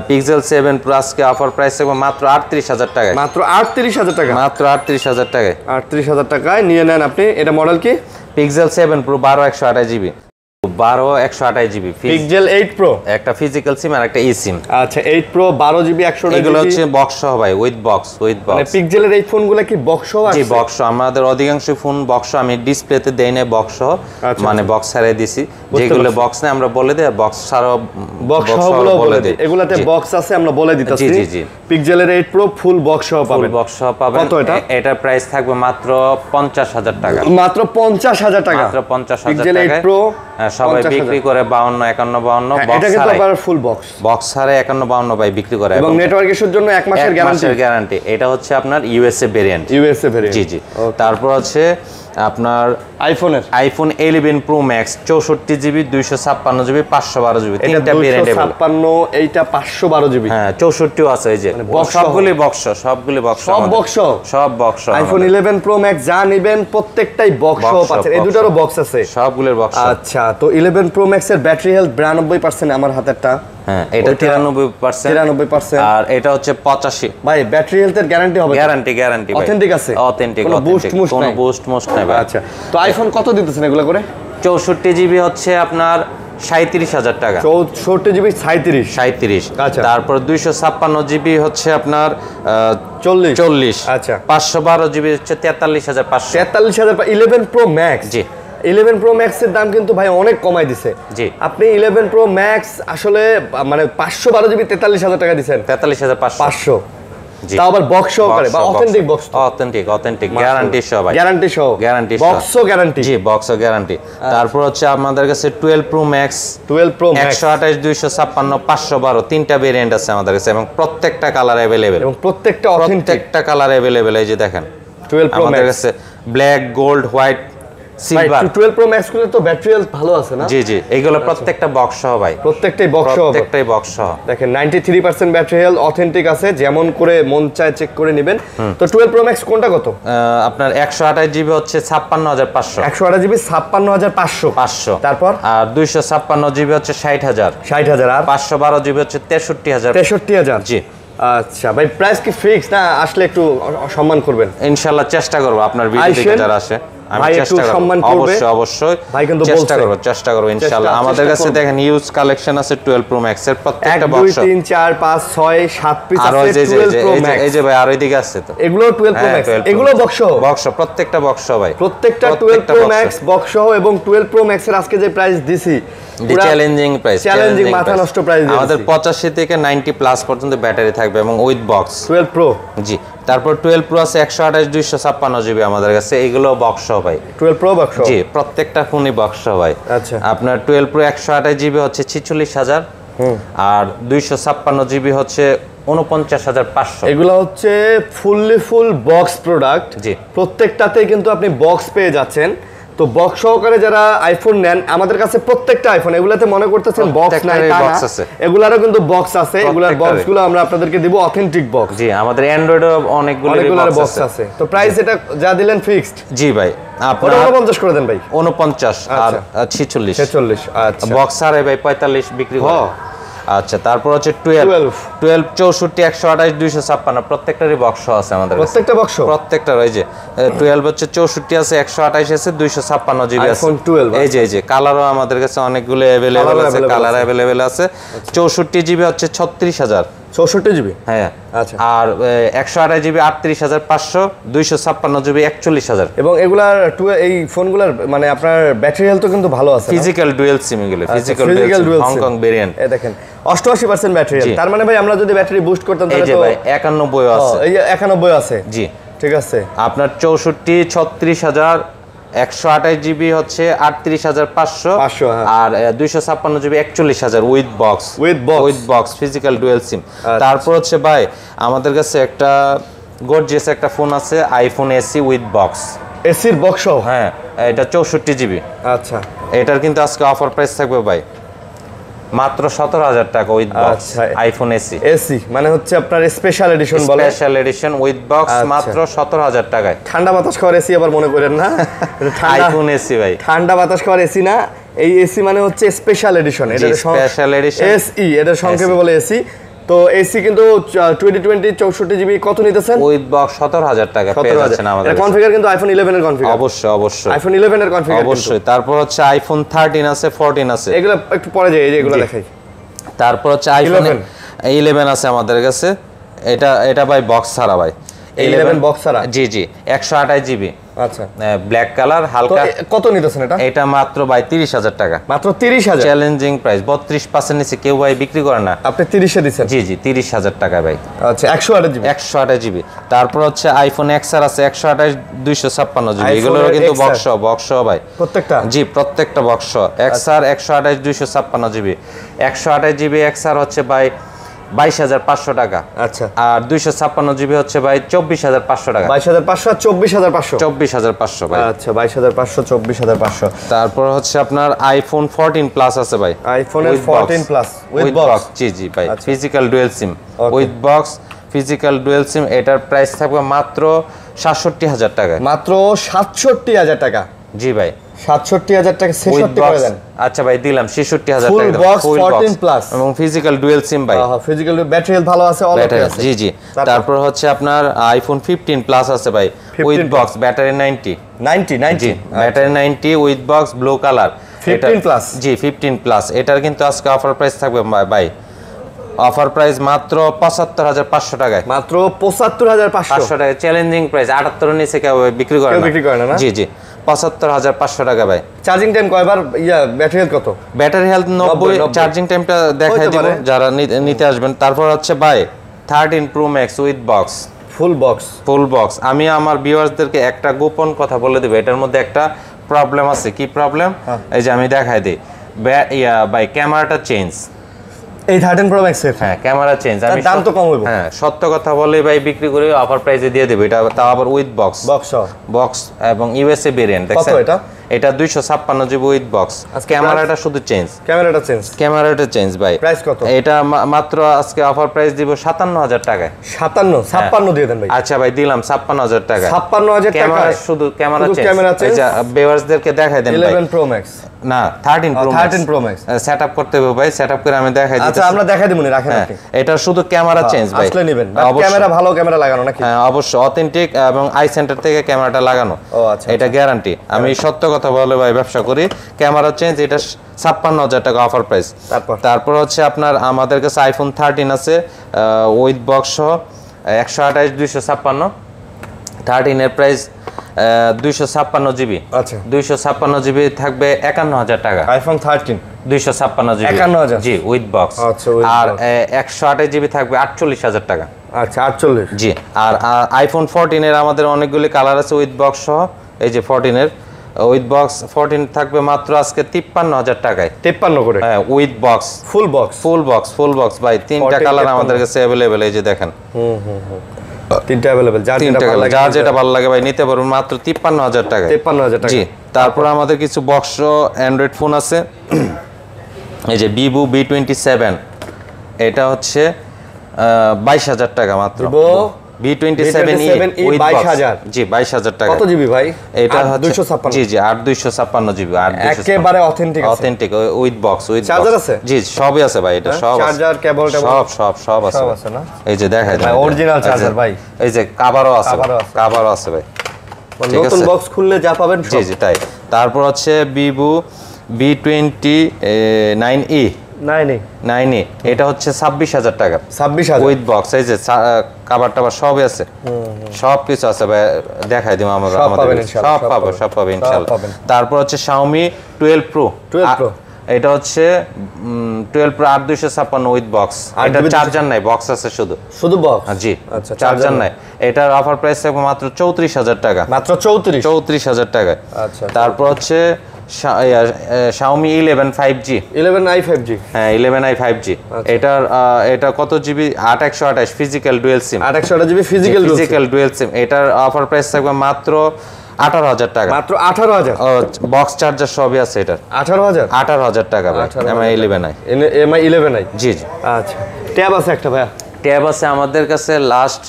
পিক্সেল 7 প্রো আজকে অফার প্রাইস থাকবে মাত্র 38,000 টাকায়, মাত্র 38,000 টাকা, মাত্র 38,000 টাকায়। 38,000 টাকায় নিয়ে নেন আপনি। এটা মডেল কি? Pixel 7 pro 12128 GB, 12128 GB pixel 8 pro, একটা ফিজিক্যাল সিম আর একটা ই সিম। আচ্ছা 8 প্রো 12GB 128GB, এগুলো হচ্ছে বক্স সহ ভাই, উইথ বক্স মানে পিক্সেলের এই ফোনগুলো কি বক্স সহ আছে? জি বক্স সহ, আমাদের অধিকাংশ ফোন বক্স সহ, আমি ডিসপ্লেতে দেই না বক্স সহ, মানে বক্স ছাড়াই দিছি। যেগুলো বক্স না আমরা বলে দেই, বক্স ছাড়াও বক্স সহগুলো বলে দেই। এগুলাতে বক্স আছে আমরা বলে দিতেছি। জি পিক্সেলের 8 প্রো ফুল বক্স সহ পাবেন, ফুল বক্স সহ পাবেন। কত এটা? এটার প্রাইস থাকবে মাত্র 50,000 টাকা, মাত্র 50,000 টাকা, মাত্র 50,000 পিক্সেল 8 টাকা। প্রো সবাই বিক্রি করে 52 51 52, এটা কিন্তু আবার ফুল বক্স, বক্স ছাড়া 51 52 ভাই বিক্রি করে, এবং নেটওয়ার্ক ইস্যুর জন্য 1 মাসের গ্যারান্টি। এটা হচ্ছে আপনার ইউএসএ ভেরিয়েন্ট, জি তারপর হচ্ছে আপনার iPhone 11 pro max 64GB 256GB 512GB, তিনটা ভেরিয়েন্ট। 256, এইটা 512GB, হ্যাঁ 64ও আছে। এই যে সবগুলি বক্স, সব বক্স। আইফোন 11 প্রো ম্যাক্স যা নেবেন প্রত্যেকটাই বক্স সহ পাচ্ছেন, এই দুটোরও বক্স আছে, সবগুলোর বক্স। আচ্ছা তো 11 প্রো ম্যাক্স এর ব্যাটারি হেলথ 92% আমার হাতেরটা, হ্যাঁ এটা 93%, আর এটা হচ্ছে 85 ভাই। ব্যাটারি হেলথের গ্যারান্টি হবে? গ্যারান্টি ভাই, অথেন্টিক আছে, কোনো বুস্ট নাই। আচ্ছা তো আইফোন কত দিতেছেন এগুলো করে? 64GB হচ্ছে আপনার 37,000 টাকা। 64 জিবি 37। আচ্ছা। তারপর 256 জিবি হচ্ছে আপনার 40। আচ্ছা। 512 জিবি হচ্ছে 43,500। 43,000। 11 প্রো ম্যাক্স। জি। 11 প্রো ম্যাক্সের দাম কিন্তু ভাই অনেক কমাই দিছে। জি। আপনি 11 প্রো ম্যাক্স আসলে মানে 512 জিবি 43,000 টাকা দিবেন। 43,500। জি। তাও আবার বক্স সহকারে বা অথেন্টিক বক্স। অথেন্টিক গ্যারান্টি সহ ভাই। গ্যারান্টি সহ। বক্সও গ্যারান্টি। জি, বক্সও গ্যারান্টি। তারপর হচ্ছে আমাদের কাছে 12 প্রো ম্যাক্স, 12 প্রো ম্যাক্স 128, 256, 512 তিনটা ভেরিয়েন্ট আছে আমাদের কাছে এবং প্রত্যেকটা কালার अवेलेबल। এবং প্রত্যেকটা অথেন্টিক। প্রত্যেকটা কালার अवेलेबल। এই যে দেখেন 12 প্রো আমাদের ম্যাক্স। কাছে black, gold, white, silver. 12 pro max গুলো তো ব্যাটারি হেলথ ভালো আছে না? জি জি, এইগুলো প্রত্যেকটা বক্স সহ ভাই। প্রত্যেকটাই বক্স সহ। প্রত্যেকটাই বক্স সহ। দেখেন 93% ব্যাটারি হেলথ অথেন্টিক আছে, যেমন করে মন চায় চেক করে নেবেন। তো 12 প্রো ম্যাক্স কোনটা কত? আপনার 128 জিবি হচ্ছে 56,500। 128 জিবি 56,500। তারপর আর 256 জিবি হচ্ছে 60,000। 60,000। আর 512 জিবি হচ্ছে 63,000। 63,000। জি। আচ্ছা ভাই, প্রাইস কি ফিক্স না আসলে একটু সম্মান করবেন? ইনশাআল্লাহ চেষ্টা করব আপনার ভিডিও দেখে যারা আসে আমি চেষ্টা করব। অবশ্যই ভাই কিন্তু চেষ্টা করব ইনশাআল্লাহ। আমাদের কাছে দেখেন ইউজ কালেকশন আছে 12 প্রো ম্যাক্স এর প্রত্যেকটা 1 বক্স 2 3 4 5 6 7 পিস আর আছে 12 প্রো ম্যাক্স। এই যে ভাই আর ওইদিকে আছে তো এগুলো 12 প্রো ম্যাক্স। এগুলো বক্স প্রত্যেকটা বক্স ভাই। প্রত্যেকটা 12 প্রো ম্যাক্স বক্স সহ। এবং 12 প্রো ম্যাক্স এর আজকে যে প্রাইস দিছি চ্যালেঞ্জিং প্রাইস, চ্যালেঞ্জিং মাথা নষ্ট প্রাইস দিছি। আমাদের 85 থেকে 90 প্লাস পর্যন্ত ব্যাটারি থাকবে এবং উইথ বক্স 12 প্রো। জি। তারপর 12 প্রো আছে 128, 256 জিবি আমাদের কাছে, এইগুলো বক্স সহ ভাই। 12 প্রো বক্স। জি, প্রত্যেকটা ফোনই বক্স সহ ভাই। আচ্ছা। আপনার 12 প্রো 128 জিবি হচ্ছে 46,000 আর 256 জিবি হচ্ছে 49,500। এগুলো হচ্ছে ফুল বক্স প্রোডাক্ট। জি। প্রত্যেকটাতেই কিন্তু আপনি বক্স পেয়ে যাচ্ছেন। তো বক্স সহকারে যারা আইফোন নেন, আমাদের কাছে প্রত্যেকটা আইফোন, এগুলাতে মনে করতেছেন বক্স নাই তা না, এগুলারও কিন্তু বক্স আছে। এগুলার বক্সগুলো আমরা আপনাদেরকে দিব অথেন্টিক বক্স। জি, আমাদের অ্যান্ড্রয়েডে অনেকগুলো বক্স আছে। তো প্রাইস এটা যা দিলেন ফিক্সড? জি ভাই, আপনারা 49 করে দেন ভাই। 49 আর 46। আচ্ছা। বক্স আরে ভাই 45 বিক্রি করে। আচ্ছা। তারপর হচ্ছে 12 64 128 256 প্রত্যেকটারই বক্স আছে আমাদের কাছে। প্রত্যেকটা বক্স প্রত্যেকটার। এই যে 12 হচ্ছে 64 আছে, 128 আছে, 256 জিবি আছে। আইফোন 12 এই যে কালারও আমাদের কাছে অনেকগুলো अवेलेबल আছে, কালার अवेलेबल আছে। 64 জিবি হচ্ছে 36,000। 64 জিবি। হ্যাঁ। আচ্ছা। আর 128 জিবি 38,500, 256 জিবি 41,000। এবং এগুলার এই ফোনগুলোর মানে আপনার ব্যাটারি হেলথ তো কিন্তু ভালো আছে। ফিজিক্যাল ডুয়াল সিম এগুলো, ফিজিক্যাল ডুয়াল হংকং ভেরিয়েন্ট। এই দেখেন 88% ব্যাটারি হেলথ। তার মানে ভাই আমরা যদি ব্যাটারি বুস্ট করতাম তাহলে তো এই যে ভাই 91 আছে। এই যে 91 আছে। জি, ঠিক আছে। আপনার 64 36,000, 128 জিবি হচ্ছে 38,500 আর 256 GB 41,000 with box physical dual sim. তারপর হচ্ছে ভাই আমাদের কাছে একটা গর্জিয়াস একটা ফোন আছে, আইফোন এসি উইথ বক্স। এসির বক্স। হ্যাঁ, এটা 64 জিবি। আচ্ছা। এটার কিন্তু আজকে অফার প্রাইস থাকবে ভাই মাত্র 17,000 টাকা উইথ বক্স। আইফোন এসি মানে হচ্ছে আপনার স্পেশাল এডিশন বলে, স্পেশাল এডিশন উইথ বক্স মাত্র 17,000 টাকায়। ঠান্ডা বাতাস খাওয়ার এসি আবার মনে করেন না, আইফোন এসি ভাই, ঠান্ডা বাতাস খাওয়ার এসি না। এই এসি মানে হচ্ছে স্পেশাল এডিশন। এটা স্পেশাল এডিশন এসই, এটা সংক্ষেপে বলে এসি। তো এসি কিন্তু 2020 64 জিবি কত নিতেছেন? উইথ বক্স 17,000 টাকা পেয়ে যাচ্ছেন আমাদের। এটা কনফিগার কিন্তু আইফোন 11 এর কনফিগার। অবশ্যই আইফোন 11 এর কনফিগার অবশ্যই। তারপর হচ্ছে আইফোন 13 আছে, 14 আছে। এগুলো একটু পরে যাই, এই যে এগুলো দেখাই। তারপর হচ্ছে আইফোন 11 আছে আমাদের কাছে। এটা ভাই বক্স ছাড়া ভাই। 11 বক্স ছাড়া। জি 128 জিবি। আচ্ছা। ব্ল্যাক কালার হালকা। কত নিতেছেন এটা? এটা মাত্র ভাই 30,000 টাকা। মাত্র 30,000। Challenging price. 32% নিচে কেউ ভাই বিক্রি করে না। আপনি 30 এ দিবেন? জি 30,000 টাকা ভাই। আচ্ছা। 128 জিবি। 128 জিবি। তারপর হচ্ছে আইফোন এক্সআর আছে 128 256 জিবি। এগুলোরও কিন্তু বক্স ভাই প্রত্যেকটা। জি, প্রত্যেকটা box. XR 128 256 GB. 128 GB XR হচ্ছে ভাই 22,500 টাকা। আচ্ছা। আর 256 জিবি হচ্ছে ভাই 24,500 টাকা। 22,500 আর 24,500। 24,500 ভাই। আচ্ছা, 22,500 24,500। তারপর হচ্ছে আপনার আইফোন 14 প্লাস আছে ভাই। আইফোনের 14 প্লাস উইথ বক্স। জি ভাই, physical dual sim with box, physical dual sim. এটার প্রাইস থাকবে মাত্র 67,000 টাকা। মাত্র 67,000 টাকা। জি ভাই, 67,000 টাকা 66 করে দেন। আচ্ছা ভাই, দিলাম 66,000 টাকা। ফুল বক্স 14 প্লাস এবং ফিজিক্যাল ডুয়াল সিম ভাই। হ্যাঁ, ফিজিক্যাল ব্যাটারি হেলথ ভালো আছে, অল ওকে আছে। জি। তারপর হচ্ছে আপনার আইফোন 15 প্লাস আছে ভাই with box, battery 90। G, battery 90 with box, blue colour. 15 plus, G 15 plus. এটার কিন্তু আজকে অফার প্রাইস থাকবে ভাই, অফার প্রাইস মাত্র ৭৫,৫০০ টাকায়, মাত্র ৭৫,৫০০ টাকা। চ্যালেঞ্জিং প্রাইস, 78 এর নিচে কেউ বিক্রি করে না। জি জি, ৭৫,৫০০ টাকা ভাই। চার্জিং টাইম কয়বার, ব্যাটারি হেলথ কত? ব্যাটারি হেলথ 90, চার্জিং টাইমটা দেখাই দিব যারা নিতে আসবেন। তারপর হচ্ছে ভাই 13 pro max with box, full box. আমি আমার ভিউয়ার্সদেরকে একটা গোপন কথা বলে দেব, এটার মধ্যে একটা প্রবলেম আছে। কি প্রবলেম? এই যে আমি দেখাই দিই ভাই, ক্যামেরাটা চেঞ্জ, এই 13 প্রো ম্যাক্স এর। হ্যাঁ, ক্যামেরা চেঞ্জ। আমি দাম তো কম হইব। হ্যাঁ, সত্য কথা বলে ভাই বিক্রি করে অফার প্রাইসে দিয়ে দেব। এটা তাও আবার উইথ বক্স এবং ইউএসএ ভেরিয়েন্ট। দেখছেন এটা 256 জিবি উইথ বক্স। ক্যামেরাটা শুধু চেঞ্জ, ক্যামেরাটা চেঞ্জ ভাই। প্রাইস কত? এটা মাত্র আজকে অফার প্রাইস দিব ৫৭,০০০ টাকায়। 56 দিয়ে দেন ভাই। আচ্ছা ভাই, দিলাম ৫৬,০০০ টাকা। 56,০০০ টাকা ক্যামেরা শুধু ক্যামেরা চেঞ্জ। এই যে ভিউয়ার্সদেরকে দেখাই দেন ভাই। 11 প্রো ম্যাক্স না, 13 প্রো ম্যাক্স সেটআপ করতে হবে ভাই। সেটআপ করে আমি দেখাই দিচ্ছি। আচ্ছা, আমরা দেখাই দিমুনি, রাখেন আপনি। এটা শুধু ক্যামেরা চেঞ্জ ভাই, আসলে নেবেন। ক্যামেরা ভালো ক্যামেরা লাগানো নাকি? হ্যাঁ, অবশ্যই অথেন্টিক এবং আই সেন্টার থেকে ক্যামেরাটা লাগানো। আচ্ছা, এটা গ্যারান্টি। আমি সত্য কথা বলে ভাই ব্যবসা করি। ক্যামেরা চেঞ্জ, এটা ৫৬,০০০ টাকা অফার প্রাইস। তারপর হচ্ছে আপনার আমাদের কাছে আইফোন 13 আছে উইথ বক্স সহ 128 256। 13 এর প্রাইস 256 জিবি। আচ্ছা, 256 জিবি থাকবে ৫১,০০০ টাকা। আইফোন 13 256 জিবি ৫১,০০০ জি উইথ বক্স। আর 128 জিবি থাকবে ৪৮,০০০ টাকা। আচ্ছা, 48 জি। আর আইফোন 14 এর আমাদের অনেকগুলি কালার আছে উইথ বক্স সহ। এই যে 14 এর উইথ বক্স 14 থাকবে মাত্র আজকে ৫৩,০০০ টাকায়। 53 করে? হ্যাঁ, উইথ বক্স, ফুল বক্স ভাই। 3টা কালার আমাদের কাছে अवेलेबल। এই যে দেখেন, 3টা अवेलेबल। যার যেটা ভালো লাগে ভাই নিতে পারবেন মাত্র ৫৩,০০০ টাকা। ৫৩,০০০ টাকা। জি। তারপর আমাদের কিছু বক্স অ্যান্ড্রয়েড ফোন আছে। এই যে ভিভো V27, এটা হচ্ছে 22,০০০ টাকা মাত্র। V27 উইথ বক্স, জি 22,০০০ টাকা। কত জিবি ভাই? এটা হচ্ছে 256। জি জি 8 256 জিবি। একেবারে অথেন্টিক উইথ বক্স, চার্জার আছে? জি, সবই আছে ভাই। এটা সব চার্জার, কেবল সব আছে না? এই যে দেখাই দেন, অরিজিনাল চার্জার ভাই। এই যে কভারও আছে ভাই। নতুন বক্স খুললে যা পাবেন জি জি তাই। তারপর হচ্ছে ভিভো V29e, এটা হচ্ছে 26,০০০ টাকা। 26,০০০ উইথ বক্স। এই যে কভার টাবার সবই আছে, সব কিছু আছে ভাই। দেখাই দিব আমরা, সব পাবে ইনশাআল্লাহ। তারপর হচ্ছে Xiaomi 12 Pro, এটা হচ্ছে 12 Pro 8 256 উইথ বক্স। এটা চার্জার নাই, বক্স আছে শুধু বক্স। জি, আচ্ছা, চার্জার নাই। এটার অফার প্রাইস থাকবে মাত্র ৩৪,০০০ টাকা। মাত্র 34,০০০ টাকা। আচ্ছা। তারপর হচ্ছে Xiaomi 11 5G, 11i 5G। হ্যাঁ, 11i 5G। এটা কত জিবি? 8 128 ফিজিক্যাল ডুয়াল সিম। 8 128 জিবি ফিজিক্যাল ডুয়াল সিম। এটার অফার প্রাইস থাকবে মাত্র 18,০০০ টাকা। মাত্র 18,০০০? বক্স চার্জার সবই আছে এটার। 18,০০০ টাকা ভাই। MI 11i। MI 11i, জি জি। আচ্ছা, ট্যাব আছে একটা ভাই? ট্যাব আছে আমাদের কাছে। লাস্ট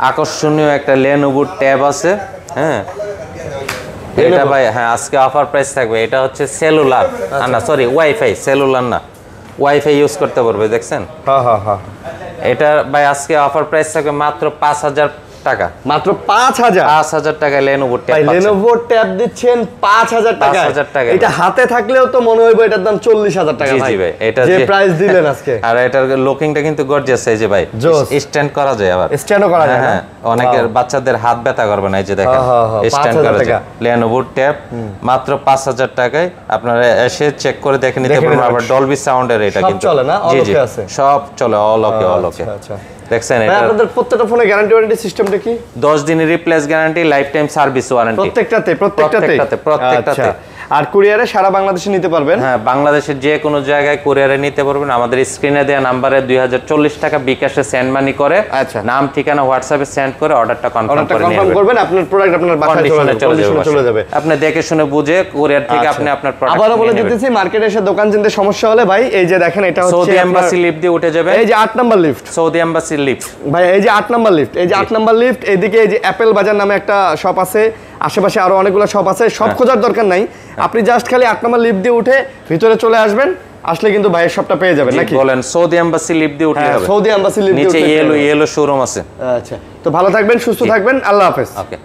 আকর্ষণীয় একটা Lenovo ট্যাব আছে। হ্যাঁ, এটা ভাই, হ্যাঁ, আজকে অফার প্রাইস থাকবে। এটা হচ্ছে সেলুলার, না সরি ওয়াইফাই, সেলুলার না, ওয়াইফাই ইউজ করতে পারবে। দেখছেন? হ্যাঁ। এটা ভাই আজকে অফার প্রাইস থাকবে মাত্র ৫,০০০ টাকা। মাত্র ৫,০০০ টাকা Lenovo ট্যাব। ভাই Lenovo ট্যাব দিচ্ছেন ৫,০০০ টাকা। এটা হাতে থাকলেও তো মনে হইবো এটার দাম ৪০,০০০ টাকা ভাই। জি ভাই, এটা যে প্রাইস দিলেন আজকে। আর এটার লুকিংটা কিন্তু গর্জিয়াস। এই যে ভাই, স্ট্যান্ড করা যায়, আবার স্ট্যান্ডও করা যায়। হ্যাঁ, অনেকের বাচ্চাদের হাত ব্যথা করবে না। এই যে দেখেন, স্ট্যান্ড করা যায়। Lenovo ট্যাব মাত্র ৫,০০০ টাকায়। আপনারা এসে চেক করে দেখে নিতে পারবেন। আবার ডলবি সাউন্ডের এটা কিন্তু চলে না? অল ওকে আছে? সব চলে, অল ওকে। আচ্ছা। দেখছেন, এটা আপনাদের প্রত্যেকটা ফোনে গ্যারান্টি ওয়ারেন্টি সিস্টেমটা কি? 10 দিনের replace guarantee, life time service warranty. প্রত্যেকটাতে। আর কুরিয়ারে সারা বাংলাদেশে নিতে পারবেন? হ্যাঁ, বাংলাদেশের যে কোনো জায়গায় কুরিয়ারে নিতে পারবেন। আমাদের স্ক্রিনে দেওয়া নাম্বারে 2040 টাকা বিকাশে সেন্ড মানি করে, নাম ঠিকানা হোয়াটসঅ্যাপে সেন্ড করে অর্ডারটা কনফার্ম করবেন। আপনার প্রোডাক্ট আপনার বাসায় চলে যাবে। আপনি দেখে শুনে বুঝে কুরিয়ার থেকে আপনি আপনার প্রোডাক্ট। আবারো বলে দিতেছি, মার্কেটে এসে দোকান চিনতে সমস্যা হলে ভাই, এই যে দেখেন, এটা হচ্ছে সৌদি এম্বাসি লিফট দিয়ে উঠে যাবে। এই যে 8 number lift, Saudi embassy lift ভাই। এই যে 8 নাম্বার লিফট, এই যে 8 নাম্বার লিফট। এইদিকে এই যে অ্যাপেল বাজার নামে একটা শপ আছে, আশেপাশে আরো অনেকগুলো শপ আছে। সব খোঁজার দরকার নাই, আপনি জাস্ট খালি 8 নাম্বার লিফট দিয়ে উঠে ভিতরে চলে আসবেন। আসলে কিন্তু ভাইয়ের শপটা পেয়ে যাবেন নাকি? বলেন, সৌদি এম্বাসি লিফট দিয়ে উঠলে হবে। সৌদি এম্বাসি লিফট দিয়ে নিচে ইয়েলো শোরুম আছে। আচ্ছা, তো ভালো থাকবেন, সুস্থ থাকবেন, আল্লাহ হাফেজ। ওকে।